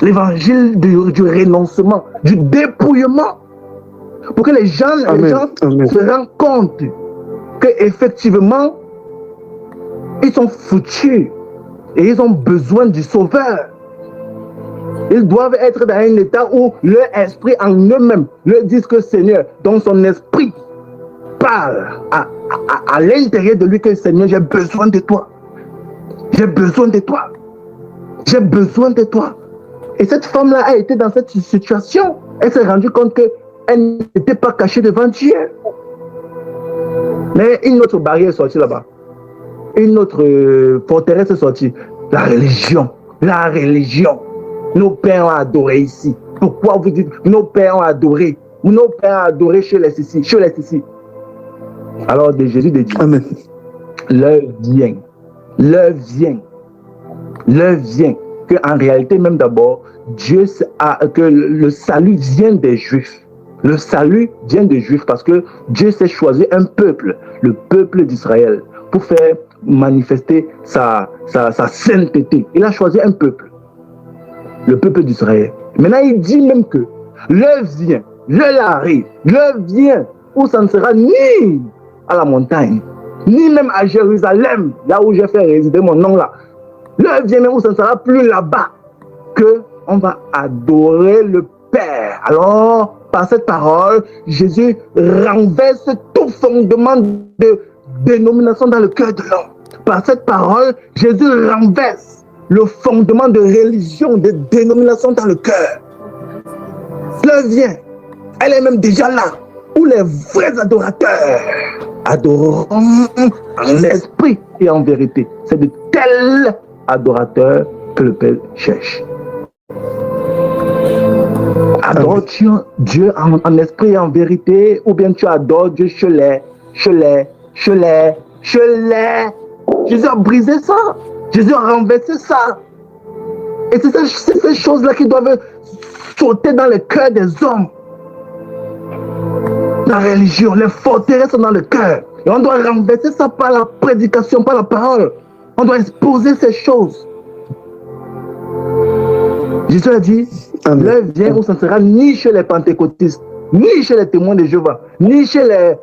L'évangile du renoncement, du dépouillement. Pour que les gens se rendent compte qu'effectivement, ils sont foutus et ils ont besoin du Sauveur. Ils doivent être dans un état où leur esprit en eux-mêmes leur dit que Seigneur, dans son esprit, parle à l'intérieur de lui que Seigneur, j'ai besoin de toi. J'ai besoin de toi. J'ai besoin de toi. Et cette femme-là a été dans cette situation. Elle s'est rendue compte qu'elle n'était pas cachée devant Dieu. Mais une autre barrière est sortie là-bas. Une autre forteresse est sortie. La religion. La religion. Nos pères ont adoré ici. Pourquoi vous dites nos pères ont adoré? Nos pères ont adoré chez les Sissi. Alors de Jésus de Dieu. Amen. L'heure vient. qu'en réalité, même d'abord, que le salut vient des Juifs. Le salut vient des Juifs parce que Dieu s'est choisi un peuple, le peuple d'Israël, pour faire manifester sa sainteté. Il a choisi un peuple, le peuple d'Israël. Maintenant, il dit même que l'heure vient, l'heure arrive, l'heure vient où ça ne sera ni à la montagne, ni même à Jérusalem, là où j'ai fait résider mon nom là. L'heure vient même où ça ne sera plus là-bas qu'on va adorer le Père. Alors, par cette parole, Jésus renverse tout fondement de dénomination dans le cœur de l'homme. Par cette parole, Jésus renverse le fondement de religion, de dénomination dans le cœur. L'heure vient, elle est même déjà là, où les vrais adorateurs adoreront en esprit et en vérité. C'est de tels adorateurs que le Père cherche. Adores-tu Dieu en esprit et en vérité, ou bien tu adores Dieu chelet. Jésus a brisé ça. Jésus a renversé ça. Et c'est ces choses-là qui doivent sauter dans le cœur des hommes. La religion, les forteresses sont dans le cœur. Et on doit renverser ça par la prédication, par la parole. On doit exposer ces choses. Jésus a dit, l'heure vient où ça ne sera ni chez les pentecôtistes, ni chez les témoins de Jéhovah, ni chez les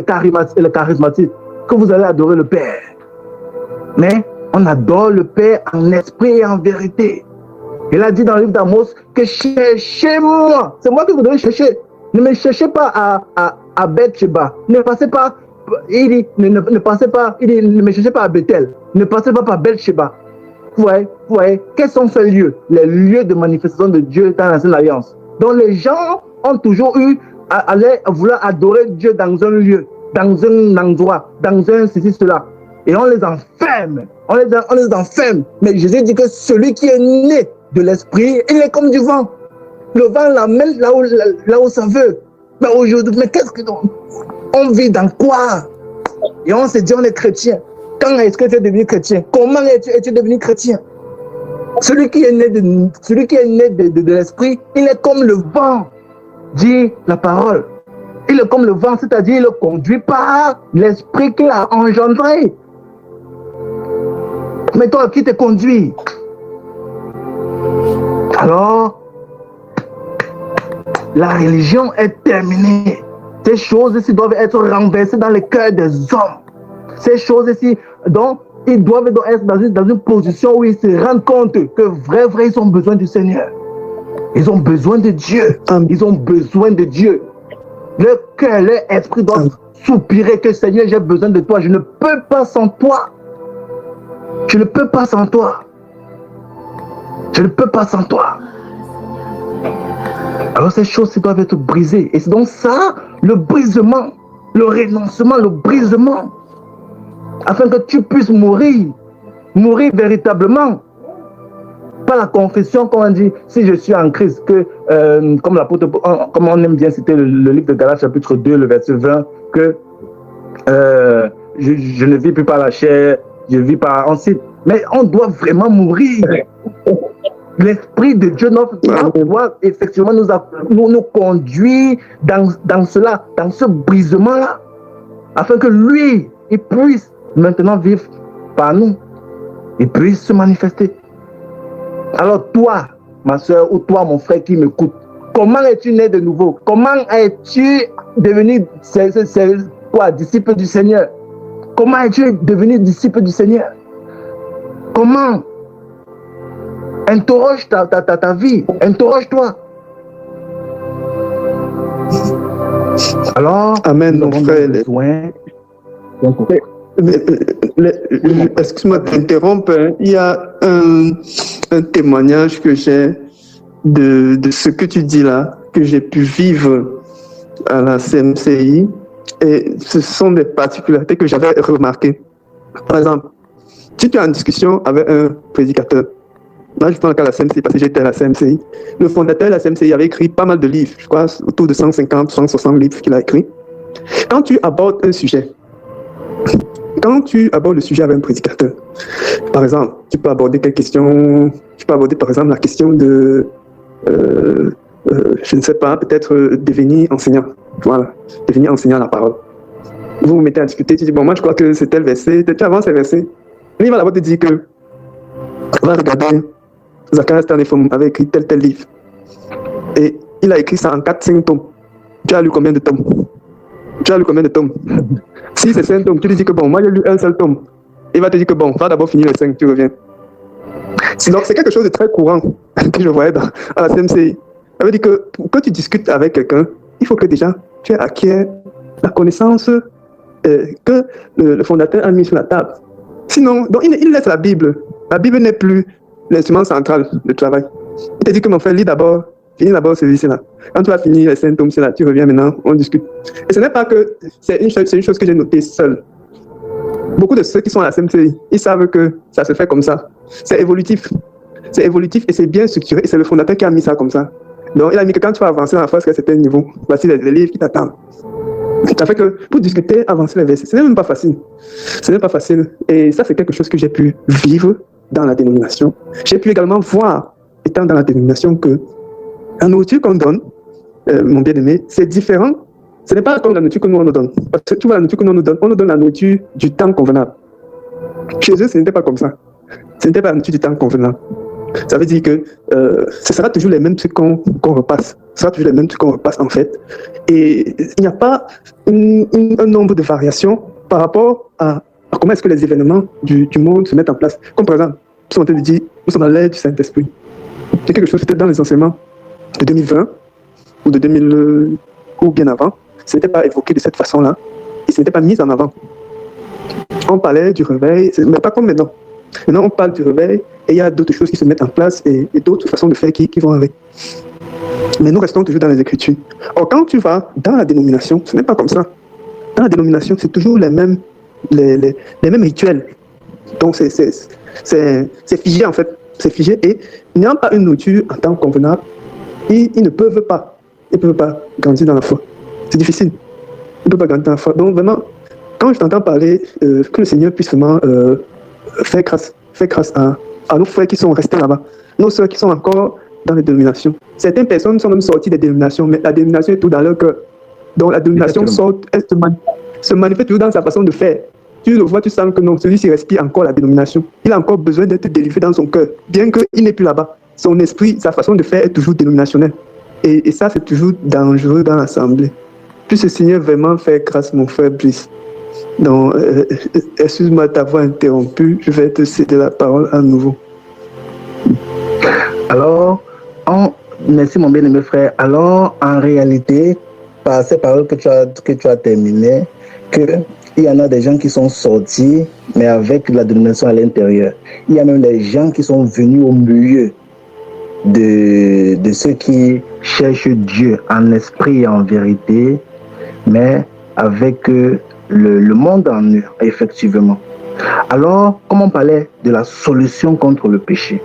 charismatiques, que vous allez adorer le Père. Mais on adore le Père en esprit et en vérité. Il a dit dans le livre d'Amos que cherchez-moi. C'est moi que vous devez chercher. Ne me cherchez pas à Beth-Sheba. Ne passez pas. Il dit, ne passez pas. Il dit, ne me cherchez pas à Bethel. Ne passez pas par Beth-Sheba. Vous voyez, quels sont ces lieux? Les lieux de manifestation de Dieu dans l'ancienne alliance. Donc les gens ont toujours eu à vouloir adorer Dieu dans un lieu, dans un endroit, dans un ceci, cela. Et on les enferme. On les enferme. Mais Jésus dit que celui qui est né de l'esprit, il est comme du vent. Le vent l'amène là où ça veut. Mais aujourd'hui, mais qu'est-ce que on vit dans quoi? Et on se dit on est chrétien. Quand est-ce que tu es devenu chrétien? Comment es-tu devenu chrétien? Celui qui est né de l'esprit, il est comme le vent, dit la parole. Il est comme le vent, c'est-à-dire il est conduit par l'esprit qu'il a engendré. Mais toi, qui te conduit? Alors, la religion est terminée. Ces choses-ci doivent être renversées dans les cœurs des hommes. Ces choses-ci, donc, ils doivent être dans une position où ils se rendent compte que vrai, ils ont besoin du Seigneur. Ils ont besoin de Dieu. Ils ont besoin de Dieu. Leur cœur, leur esprit doivent soupirer que Seigneur, j'ai besoin de toi. Je ne peux pas sans toi. Je ne peux pas sans toi. Je ne peux pas sans toi. Alors ces choses doivent être brisées. Et c'est donc ça, le brisement, le renoncement, le brisement. Afin que tu puisses mourir véritablement. Pas la confession, comme on dit, si je suis en Christ, que comme l'apôtre, comme on aime bien citer le livre de Galates chapitre 2, le verset 20, que je ne vis plus par la chair, je vis par ensuite. Mais on doit vraiment mourir. L'Esprit de Dieu doit effectivement nous conduire dans cela, dans ce brisement-là, afin que lui, il puisse maintenant vivre par nous, il puisse se manifester. Alors toi, ma soeur, ou toi, mon frère qui m'écoute, comment es-tu né de nouveau? Comment es-tu devenu disciple du Seigneur? Comment es-tu devenu disciple du Seigneur? Comment? Interroge ta vie, interroge-toi. Alors, amen, mon frère. Excuse-moi de t'interrompre. Il y a un témoignage que j'ai de ce que tu dis là, que j'ai pu vivre à la CMCI. Et ce sont des particularités que j'avais remarquées. Par exemple, si tu es en discussion avec un prédicateur, là je prends le cas de la CMCI parce que j'étais à la CMCI, le fondateur de la CMCI avait écrit pas mal de livres, je crois autour de 150, 160 livres qu'il a écrits. Quand tu abordes un sujet, quand tu abordes le sujet avec un prédicateur, par exemple, tu peux aborder quelle question? Tu peux aborder par exemple la question de, je ne sais pas, peut-être devenir enseignant. Voilà, devenir enseignant à la parole. Vous vous mettez à discuter, tu dis, bon, moi je crois que c'est tel verset, tu avances ces versets. Lui, il va d'abord te dire que, va regarder, Zacharias Stanifom avait écrit tel livre. Et il a écrit ça en 4-5 tomes. Tu as lu combien de tomes? Si c'est 5 tomes, tu lui dis que bon, moi j'ai lu un seul tome. Il va te dire que bon, va d'abord finir les 5, tu reviens. Donc c'est quelque chose de très courant que je voyais à la CMCI. Ça veut dire que pour que tu discutes avec quelqu'un, il faut que déjà tu acquiers la connaissance que le fondateur a mis sur la table. Sinon, donc il laisse la Bible. La Bible n'est plus l'instrument central de travail. Il te dit que mon frère, finis d'abord celui-ci-là. Quand tu vas finir les 5 tomes, là, tu reviens maintenant, on discute. Et ce n'est pas que c'est une chose que j'ai notée seule. Beaucoup de ceux qui sont à la CMCI, ils savent que ça se fait comme ça. C'est évolutif. C'est évolutif et c'est bien structuré. Et c'est le fondateur qui a mis ça comme ça. Donc, il a mis que quand tu vas avancer dans la phase à un certain niveau, voici les livres qui t'attendent. Ça fait que pour discuter, avancer les versets, ce n'est même pas facile. Ce n'est pas facile. Et ça, c'est quelque chose que j'ai pu vivre dans la dénomination. J'ai pu également voir, étant dans la dénomination, que la nourriture qu'on donne, mon bien-aimé, c'est différent. Ce n'est pas comme la nourriture que nous donne. Parce que tu vois, la nourriture que nous donne, on nous donne la nourriture du temps convenable. Chez eux, ce n'était pas comme ça. Ce n'était pas la nourriture du temps convenable. Ça veut dire que ce sera toujours les mêmes trucs qu'on repasse. Ce sera toujours les mêmes trucs qu'on repasse en fait. Et il n'y a pas un nombre de variations par rapport à comment est-ce que les événements du monde se mettent en place. Comme par exemple, nous sommes en train de dire, nous sommes dans l'ère du Saint-Esprit. C'est quelque chose peut-être dans les enseignements de 2020 ou de 2000 ou bien avant. Ce n'était pas évoqué de cette façon-là et ce n'était pas mis en avant. On parlait du réveil, mais pas comme maintenant. Maintenant, on parle du réveil et il y a d'autres choses qui se mettent en place et d'autres façons de faire qui vont avec. Mais nous restons toujours dans les Écritures. Or, quand tu vas dans la dénomination, ce n'est pas comme ça. Dans la dénomination, c'est toujours les mêmes rituels. Donc, c'est figé en fait. C'est figé et n'ayant pas une nourriture en temps convenable, ils ne peuvent pas. Ils ne peuvent pas grandir dans la foi. C'est difficile. Ils ne peuvent pas grandir dans la foi. Donc, vraiment, quand je t'entends parler, que le Seigneur puisse vraiment faire grâce à nos frères qui sont restés là-bas, nos sœurs qui sont encore dans les dénominations. Certaines personnes sont même sorties des dénominations, mais la dénomination est tout dans leur cœur. Donc la dénomination sort, elle se manifeste toujours dans sa façon de faire. Tu le vois, tu sens que non, celui-ci respire encore la dénomination. Il a encore besoin d'être délivré dans son cœur, bien qu'il n'est plus là-bas. Son esprit, sa façon de faire est toujours dénominationnelle. Et ça, c'est toujours dangereux dans l'assemblée. Puisse le Seigneur vraiment faire grâce, mon frère Brice. Donc, excuse-moi de t'avoir interrompu. Je vais te céder la parole à nouveau. Alors, merci mon bien-aimé frère. Alors, en réalité, par ces paroles que tu as terminées, qu'il y en a des gens qui sont sortis, mais avec la dénomination à l'intérieur. Il y a même des gens qui sont venus au milieu de ceux qui cherchent Dieu en esprit et en vérité, mais avec le monde en eux, effectivement. Alors, comme on parlait de la solution contre le péché,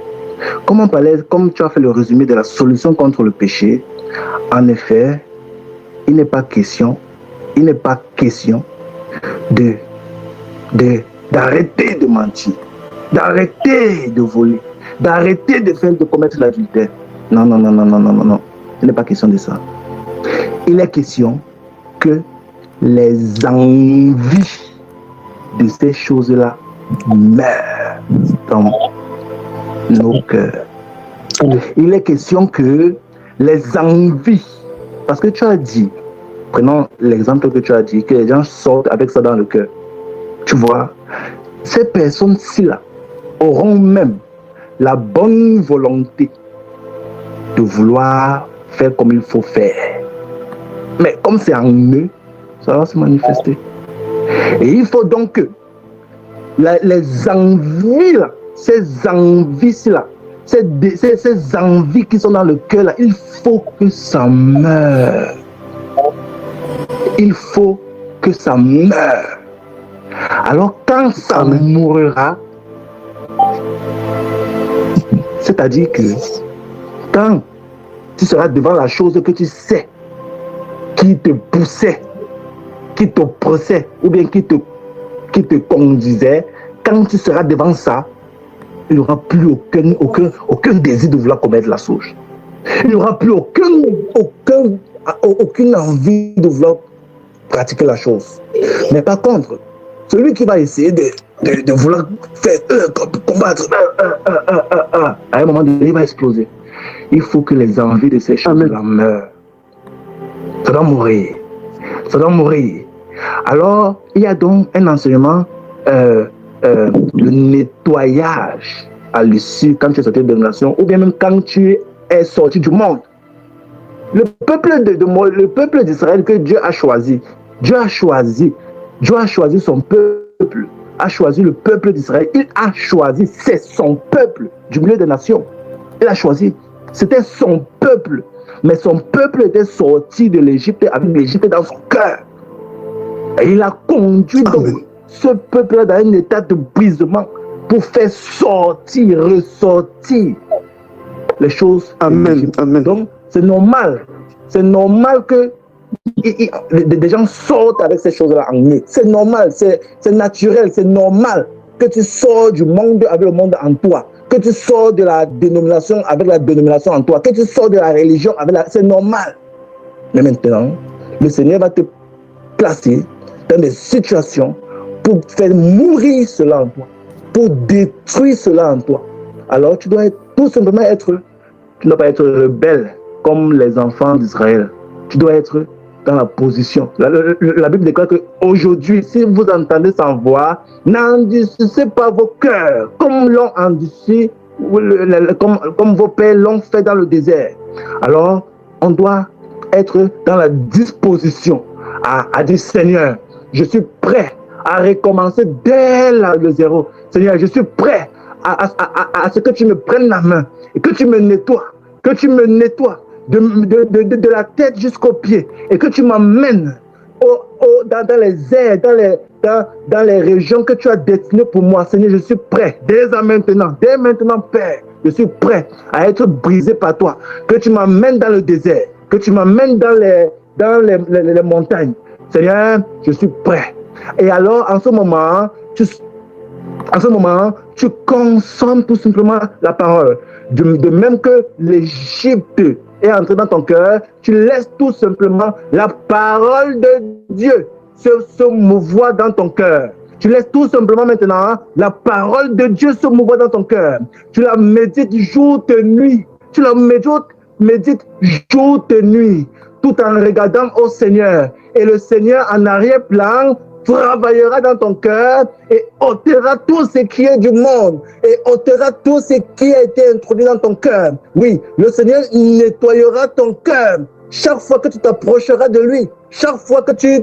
comme tu as fait le résumé de la solution contre le péché, en effet, il n'est pas question d'arrêter de mentir, d'arrêter de voler, d'arrêter de commettre l'adultère. Non. Il n'est pas question de ça. Il est question que les envies de ces choses-là meurent dans nos cœurs. Il est question que les envies, parce que tu as dit, prenons l'exemple que tu as dit, que les gens sortent avec ça dans le cœur. Tu vois, ces personnes-ci-là auront même la bonne volonté de vouloir faire comme il faut faire. Mais comme c'est en eux, ça va se manifester. Et il faut donc que les envies-là, ces envies-là, ces envies qui sont dans le cœur-là, il faut que ça meure. Il faut que ça meure. Alors quand ça mourra, c'est-à-dire que quand tu seras devant la chose que tu sais, qui te poussait, qui t'oppressait, ou bien qui te conduisait, quand tu seras devant ça, il n'y aura plus aucun désir de vouloir commettre la chose. Il n'y aura plus aucune envie de vouloir pratiquer la chose. Mais par contre, celui qui va essayer de vouloir faire combattre, à un moment donné, il va exploser. Il faut que les envies de ces choses-là meurent. Ça doit mourir. Ça doit mourir. Alors, il y a donc un enseignement, le nettoyage à l'issue quand tu es sorti de dénomination, ou bien même quand tu es sorti du monde. Le peuple d'Israël que Dieu a choisi son peuple, a choisi le peuple d'Israël. Il a choisi, c'est son peuple du milieu des nations. Il a choisi, c'était son peuple. Mais son peuple était sorti de l'Égypte avec l'Égypte dans son cœur. Et il a conduit donc ce peuple dans un état de brisement pour faire ressortir les choses. Amen. Donc, c'est normal que des gens sortent avec ces choses-là en eux. C'est normal, c'est naturel, c'est normal que tu sors du monde avec le monde en toi, que tu sors de la dénomination avec la dénomination en toi, que tu sors de la religion avec la... C'est normal. Mais maintenant, le Seigneur va te placer dans des situations pour faire mourir cela en toi, pour détruire cela en toi. Alors tu dois tout simplement tu ne dois pas être rebelle comme les enfants d'Israël. Tu dois être dans la position. La Bible déclare qu'aujourd'hui, si vous entendez sa voix, n'endurcissez pas vos cœurs, comme l'ont endurci, comme vos pères l'ont fait dans le désert. Alors, on doit être dans la disposition à dire, Seigneur, je suis prêt à recommencer dès le zéro. Seigneur, je suis prêt à ce que tu me prennes la main et que tu me nettoies, de la tête jusqu'aux pieds et que tu m'emmènes dans les airs, dans les régions que tu as destinées pour moi. Seigneur, je suis prêt, dès maintenant, Père, je suis prêt à être brisé par toi. Que tu m'emmènes dans le désert, que tu m'emmènes dans les montagnes. Seigneur, je suis prêt. Et alors, en ce moment, À ce moment, tu consommes tout simplement la parole. De même que l'Égypte est entrée dans ton cœur, tu laisses tout simplement la parole de Dieu se mouvoir dans ton cœur. Tu laisses tout simplement maintenant la parole de Dieu se mouvoir dans ton cœur. Tu la médites jour et nuit. Tu la médites jour et nuit, tout en regardant au Seigneur. Et le Seigneur en arrière-plan travaillera dans ton cœur et ôtera tout ce qui est du monde et ôtera tout ce qui a été introduit dans ton cœur. Oui, le Seigneur nettoyera ton cœur chaque fois que tu t'approcheras de lui, chaque fois que tu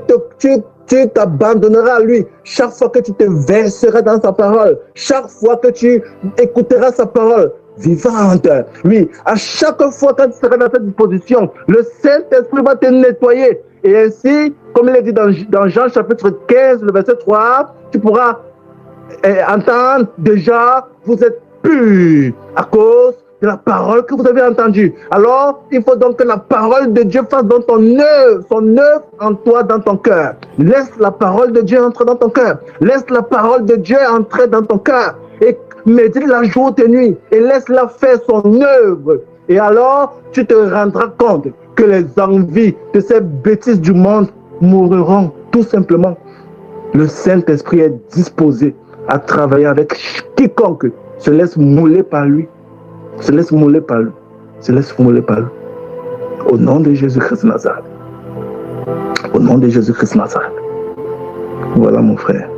t'abandonneras à lui, chaque fois que tu te verseras dans sa parole, chaque fois que tu écouteras sa parole vivante. Oui, à chaque fois que tu seras dans cette position, le Saint-Esprit va te nettoyer. Et ainsi, comme il est dit dans Jean chapitre 15, le verset 3, tu pourras entendre déjà, vous êtes purs à cause de la parole que vous avez entendue. Alors, il faut donc que la parole de Dieu fasse dans ton œuvre, son œuvre en toi, dans ton cœur. Laisse la parole de Dieu entrer dans ton cœur. Laisse la parole de Dieu entrer dans ton cœur. Et médite-la jour et nuit. Et laisse-la faire son œuvre. Et alors, tu te rendras compte que les envies de ces bêtises du monde mourront tout simplement. Le Saint-Esprit est disposé à travailler avec quiconque se laisse mouler par lui. Se laisse mouler par lui. Se laisse mouler par lui. Au nom de Jésus-Christ Nazareth. Au nom de Jésus-Christ Nazareth. Voilà mon frère.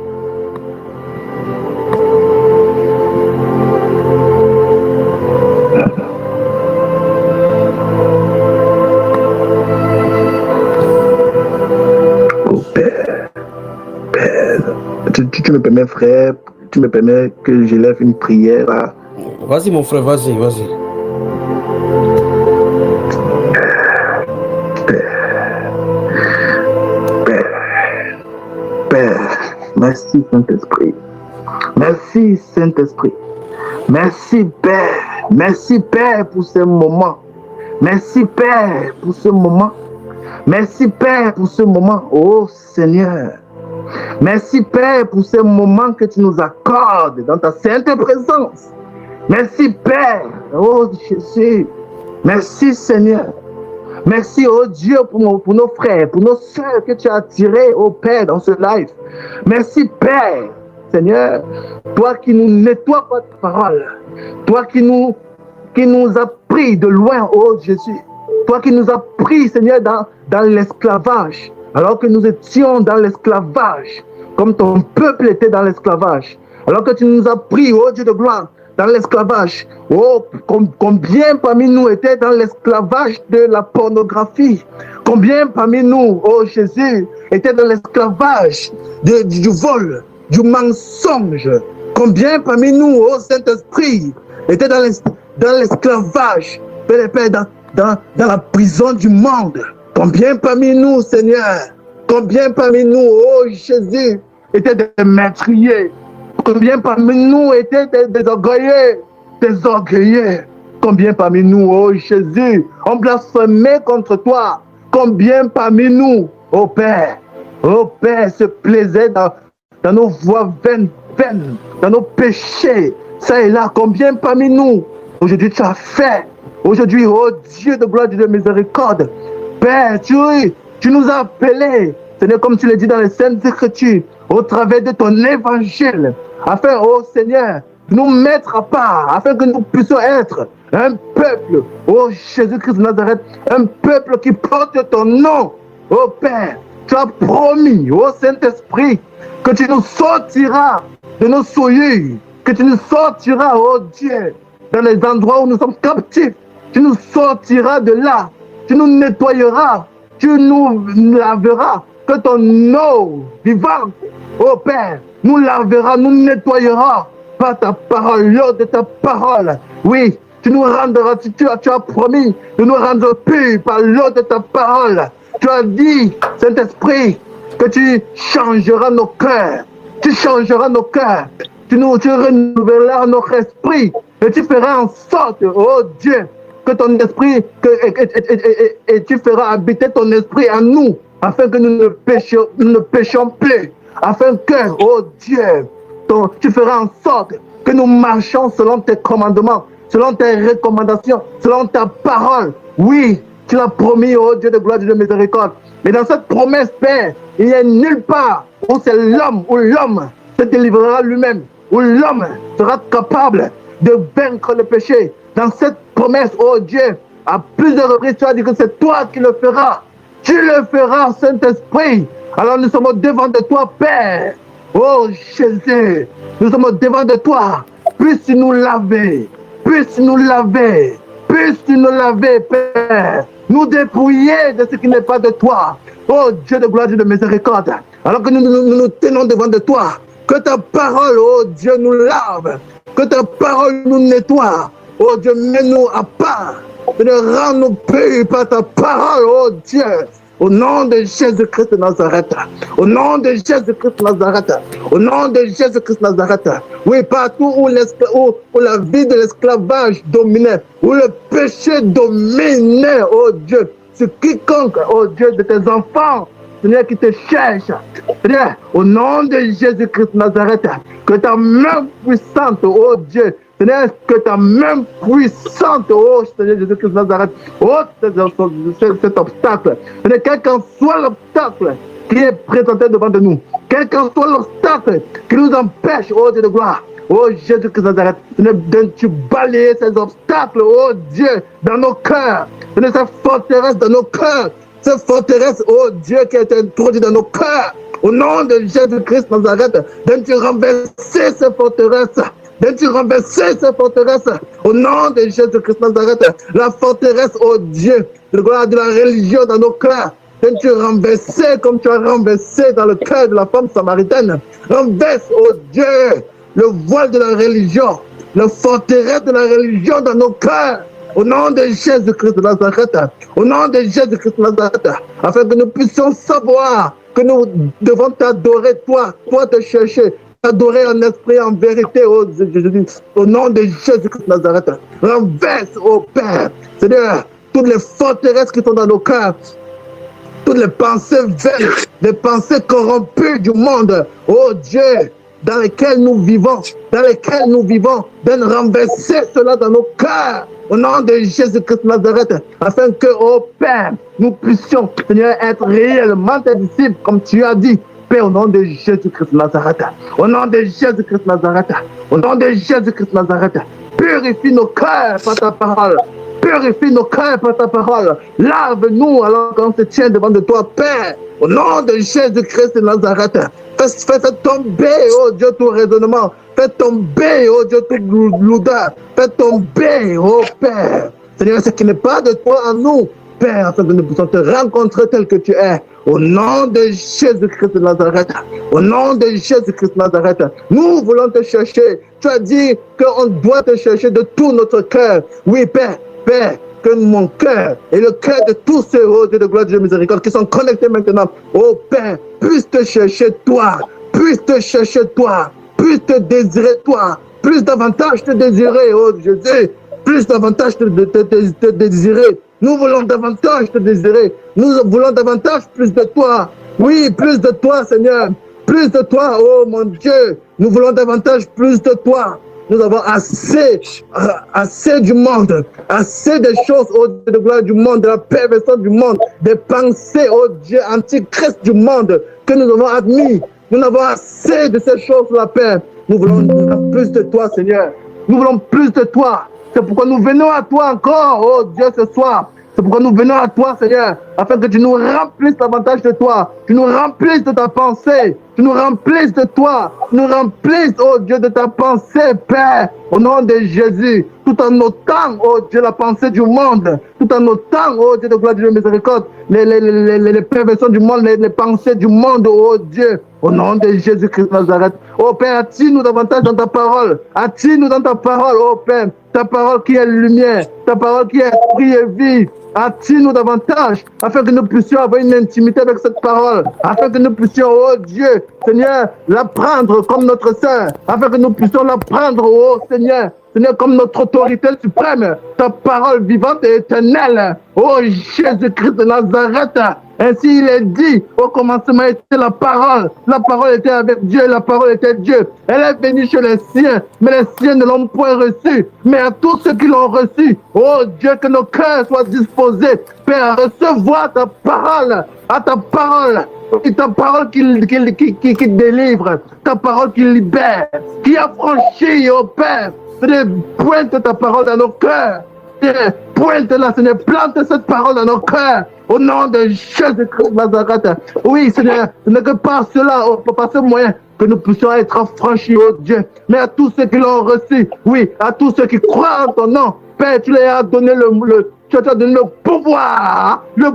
Oh Père. Père. Tu me permets, frère, tu me permets que j'élève une prière à... Vas-y mon frère, vas-y. Père, merci Saint-Esprit. Merci Saint-Esprit. Merci Père. Merci Père pour ce moment. Merci Père pour ce moment. Merci Père pour ce moment. Oh Seigneur. Merci Père pour ce moment que tu nous accordes dans ta sainte présence. Merci Père. Oh Jésus. Merci Seigneur. Merci, oh Dieu, pour nos frères, pour nos soeurs que tu as attirés, oh Père, dans ce live. Merci, Père, Seigneur, toi qui nous nettoies par ta parole, toi qui nous as pris de loin, oh Jésus, toi qui nous as pris, Seigneur, dans l'esclavage, alors que nous étions dans l'esclavage, comme ton peuple était dans l'esclavage, alors que tu nous as pris, oh Dieu de gloire, dans l'esclavage. Oh, combien parmi nous étaient dans l'esclavage de la pornographie? Combien parmi nous, oh Jésus, étaient dans l'esclavage du vol, du mensonge? Combien parmi nous, oh Saint-Esprit, étaient dans l'esclavage, dans la prison du monde? Combien parmi nous, Seigneur, combien parmi nous, oh Jésus, étaient des meurtriers? Combien parmi nous étaient des orgueilleux? Combien parmi nous, oh Jésus, ont blasphémé contre toi? Combien parmi nous, oh Père, se plaisaient dans nos voies vaines, dans nos péchés, ça et là? Combien parmi nous, aujourd'hui tu as fait? Aujourd'hui, oh Dieu de gloire et de miséricorde, Père, tu nous as appelés, Seigneur, comme tu l'as dit dans les Saintes Écritures, au travers de ton évangile, afin, oh Seigneur, de nous mettre à part, afin que nous puissions être un peuple, oh Jésus-Christ de Nazareth, un peuple qui porte ton nom, oh Père. Tu as promis, oh Saint-Esprit, que tu nous sortiras de nos souillures, que tu nous sortiras, oh Dieu, dans les endroits où nous sommes captifs. Tu nous sortiras de là, tu nous nettoyeras, tu nous laveras, que ton eau vivante, oh Père, nous lavera, nous nettoyera par ta parole, l'eau de ta parole. Oui, tu nous rendras, tu as promis de nous rendre purs par l'eau de ta parole. Tu as dit, Saint-Esprit, que tu changeras nos cœurs. Tu changeras nos cœurs. Tu renouvelleras notre esprit. Et tu feras en sorte, oh Dieu, que ton esprit, et tu feras habiter ton esprit en nous, afin que nous ne péchions plus. Afin que, oh Dieu, tu feras en sorte que nous marchions selon tes commandements, selon tes recommandations, selon ta parole. Oui, tu l'as promis, oh Dieu de gloire, Dieu de miséricorde. Mais dans cette promesse, Père, il n'y a nulle part où c'est l'homme, où l'homme se délivrera lui-même, où l'homme sera capable de vaincre le péché. Dans cette promesse, oh Dieu, à plusieurs reprises, tu as dit que c'est toi qui le feras. Tu le feras, Saint-Esprit. Alors nous sommes devant de toi, Père. Oh Jésus, nous sommes devant de toi. Puisses-tu nous laver, puisses-tu nous laver, puisses-tu nous laver, Père. Nous dépouiller de ce qui n'est pas de toi. Oh Dieu de gloire, Dieu de miséricorde. Alors que nous tenons devant de toi. Que ta parole, oh Dieu, nous lave. Que ta parole nous nettoie. Oh Dieu, mets-nous à part. Rends-nous purs par ta parole, oh Dieu. Au nom de Jésus-Christ de Nazareth. Au nom de Jésus-Christ de Nazareth. Au nom de Jésus-Christ de Nazareth. Oui, partout où la vie de l'esclavage dominait, où le péché dominait, oh Dieu, sur quiconque, oh Dieu, de tes enfants, Seigneur, qui te cherche. Seigneur, au nom de Jésus-Christ de Nazareth, que ta main puissante, oh Dieu, Seigneur, que ta main puissante, oh Seigneur Jésus-Christ de Nazareth, oh cet obstacle. Seigneur, quel qu'en soit l'obstacle qui est présenté devant de nous, quel qu'en soit l'obstacle qui nous empêche, oh Dieu de gloire, oh Jésus-Christ de Nazareth, Seigneur, tu balayer ces obstacles, oh Dieu, dans nos cœurs, Seigneur, cette forteresse dans nos cœurs, cette forteresse, oh Dieu, qui a été introduite dans nos cœurs, au nom de Jésus-Christ de Nazareth, tu renverser ces forteresses. Tu renverser cette forteresse au nom de Jésus-Christ de Nazareth. La forteresse, oh Dieu, de la religion dans nos cœurs. Tu renverser comme tu as renversé dans le cœur de la femme samaritaine. Renverse, oh Dieu, le voile de la religion, la forteresse de la religion dans nos cœurs. Au nom de Jésus-Christ de Nazareth. Au nom de Jésus-Christ de Nazareth. Afin que nous puissions savoir que nous devons t'adorer, toi te chercher. Adorer en esprit, en vérité, au nom de Jésus-Christ de Nazareth. Renverse, oh Père, Seigneur, toutes les forteresses qui sont dans nos cœurs, toutes les pensées vaines, les pensées corrompues du monde, oh Dieu, dans lesquelles nous vivons, de renverser cela dans nos cœurs, au nom de Jésus-Christ de Nazareth, afin que, oh Père, nous puissions, Seigneur, être réellement tes disciples, comme tu as dit, Père, au nom de Jésus-Christ de Nazareth, au nom de Jésus-Christ de Nazareth, au nom de Jésus-Christ de Nazareth, purifie nos cœurs par ta parole, purifie nos cœurs par ta parole, lave-nous alors qu'on se tient devant de toi, Père, au nom de Jésus-Christ de Nazareth, fais tomber, oh Dieu, tout raisonnement, fais tomber, oh Dieu, toute lourdeur, fais tomber, oh Père, Seigneur, ce qui n'est pas de toi en nous, Père, afin que nous puissions te rencontrer tel que tu es. Au nom de Jésus-Christ de Nazareth, au nom de Jésus-Christ de Nazareth, nous voulons te chercher. Tu as dit qu'on doit te chercher de tout notre cœur. Oui, Père, que mon cœur et le cœur de tous ces héros de gloire de miséricorde qui sont connectés maintenant, oh Père, puissent te chercher toi, puissent te désirer toi, plus davantage te désirer, oh Jésus, plus davantage te désirer. Nous voulons davantage te désirer. Nous voulons davantage plus de toi. Oui, plus de toi, Seigneur. Plus de toi, oh mon Dieu. Nous voulons davantage plus de toi. Nous avons assez du monde, assez des choses, oh Dieu de gloire du monde, de la perversion du monde, des pensées, oh Dieu, antichrist du monde que nous avons admis. Nous avons assez de ces choses-là, Père. Nous voulons plus de toi, Seigneur. Nous voulons plus de toi. C'est pourquoi nous venons à toi encore, oh Dieu, ce soir. C'est pourquoi nous venons à toi, Seigneur, afin que tu nous remplisses davantage de toi. Tu nous remplisses de ta pensée. Tu nous remplisses de toi. Tu nous remplisses, oh Dieu, de ta pensée, Père, au nom de Jésus. Tout en notant, oh Dieu, la pensée du monde. Tout en notant, oh Dieu de gloire, Dieu de miséricorde, les perversions du monde, les pensées du monde, oh Dieu. Au nom de Jésus-Christ de Nazareth. Oh Père, attire-nous davantage dans ta parole. Attire-nous dans ta parole, oh Père. Ta parole qui est lumière, ta parole qui est esprit et vie. Attire-nous davantage afin que nous puissions avoir une intimité avec cette parole. Afin que nous puissions, oh Dieu, Seigneur, la prendre comme notre sœur. Afin que nous puissions la prendre, oh Seigneur, comme notre autorité suprême. Ta parole vivante et éternelle. Oh Jésus-Christ de Nazareth. Ainsi il est dit, au commencement était la parole était avec Dieu, la parole était Dieu. Elle est venue chez les siens, mais les siens ne l'ont point reçue. Mais à tous ceux qui l'ont reçue, oh Dieu, que nos cœurs soient disposés, Père, à recevoir ta parole, à ta parole. Et ta parole qui délivre, ta parole qui libère, qui affranchit, oh Père. Pointe ta parole dans nos cœurs. Pointe-la, Seigneur, plante cette parole dans nos cœurs. Au nom de Jésus-Christ de Nazareth. Oui, Seigneur, ce n'est que par cela, par ce moyen, que nous puissions être affranchis, oh Dieu. Mais à tous ceux qui l'ont reçu, oui, à tous ceux qui croient en ton nom, Père, tu leur as donné tu as donné le pouvoir de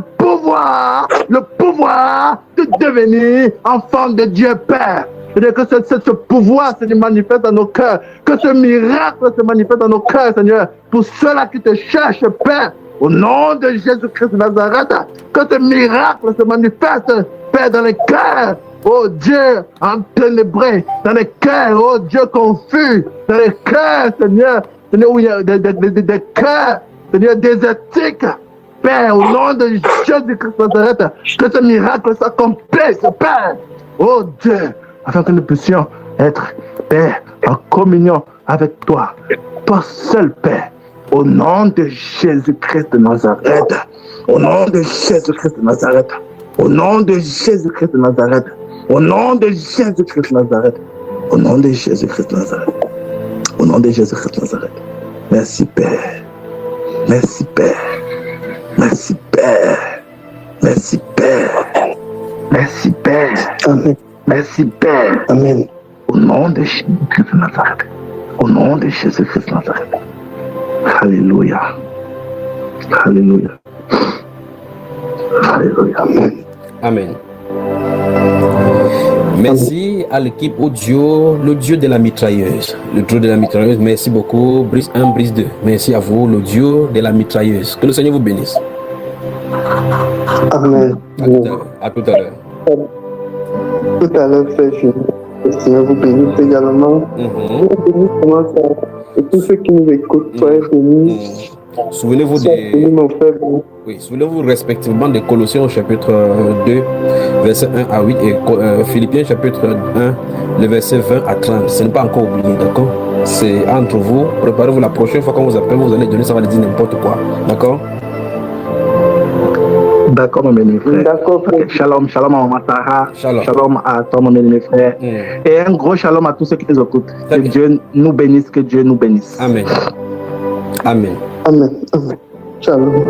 devenir enfant de Dieu, Père. C'est-à-dire que ce pouvoir se manifeste dans nos cœurs, que ce miracle se manifeste dans nos cœurs, Seigneur, pour ceux-là qui te cherchent, Père, au nom de Jésus-Christ de Nazareth, que ce miracle se manifeste, Père, dans les cœurs, oh Dieu, enténébrés, dans les cœurs, oh Dieu, confus, dans les cœurs, Seigneur, où il y a des cœurs, Seigneur, désertiques, Père, au nom de Jésus-Christ de Nazareth, que ce miracle s'accomplisse, Père, oh Dieu, afin que nous puissions être, Père, en communion avec toi, toi seul, Père, au nom de Jésus-Christ de Nazareth, au nom de Jésus-Christ de Nazareth, au nom de Jésus-Christ de Nazareth, au nom de Jésus-Christ de Nazareth, au nom de Jésus-Christ de Nazareth, au nom de Jésus-Christ de Nazareth. Merci, Père. Merci, Père. Merci, Père. Merci, Père. Merci, Père. Amen. Merci, Père. Amen. Au nom de Jésus-Christ de Nazareth. Au nom de Jésus-Christ de Nazareth. Alléluia. Alléluia. Alléluia. Amen. Amen. Merci à l'équipe audio, l'audio de la mitrailleuse. L'audio de la mitrailleuse, merci beaucoup. Brise 1, Brise 2. Merci à vous, l'audio de la mitrailleuse. Que le Seigneur vous bénisse. Amen. À tout à l'heure. Tout à l'heure, c'est fini. Le Seigneur vous bénisse également. Vous bénisse comment ça. Et tous ceux qui nous écoutent, soyez bénis. Souvenez-vous souvenez-vous respectivement de Colossiens chapitre 2, verset 1 à 8 et Philippiens chapitre 1, le verset 20 à 30. Ce n'est pas encore oublié, d'accord? C'est entre vous. Préparez-vous la prochaine fois qu'on vous appelle, vous allez donner, ça va dire n'importe quoi, d'accord? D'accord, mon béni frère. D'accord, frère. Shalom, shalom à Maman Sarah. Shalom. Shalom à toi, mon béni frère. Et un gros shalom à tous ceux qui nous écoutent. Que Dieu nous bénisse, que Dieu nous bénisse. Amen. Amen. Amen. Amen. Shalom.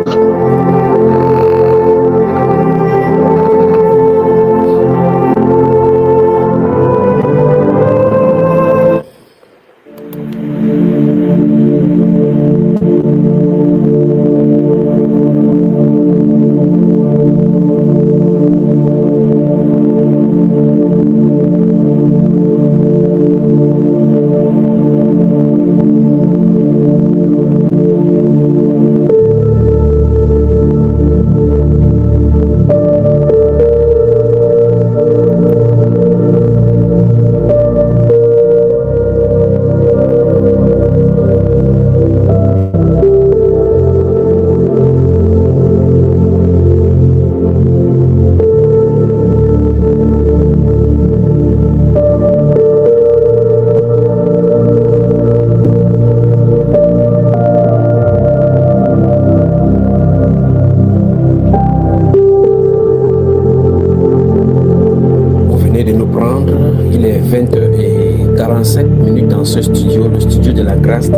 Il est 20h45 dans ce studio, le studio de la grâce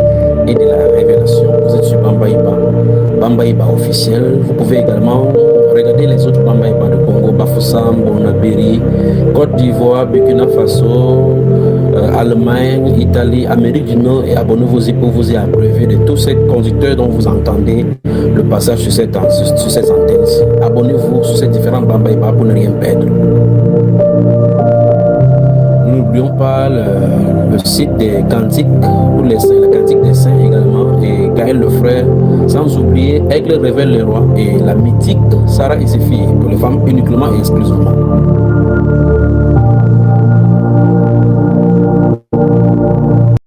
et de la révélation. Vous êtes sur Bambaïba officiel. Vous pouvez également regarder les autres Bambaïba de Congo, Bafoussam, Bonabéry, Côte d'Ivoire, Burkina Faso, Allemagne, Italie, Amérique du Nord, et abonnez-vous pour vous y abreuver de tous ces conducteurs dont vous entendez le passage sur cette antenne. Abonnez-vous sur ces différents Bambaïba pour ne rien perdre. N'oublions pas le site des cantiques pour les saints, la cantique des saints également, et Gaël le frère, sans oublier Aigle révèle les rois et la mythique Sarah et ses filles pour les femmes uniquement et exclusivement.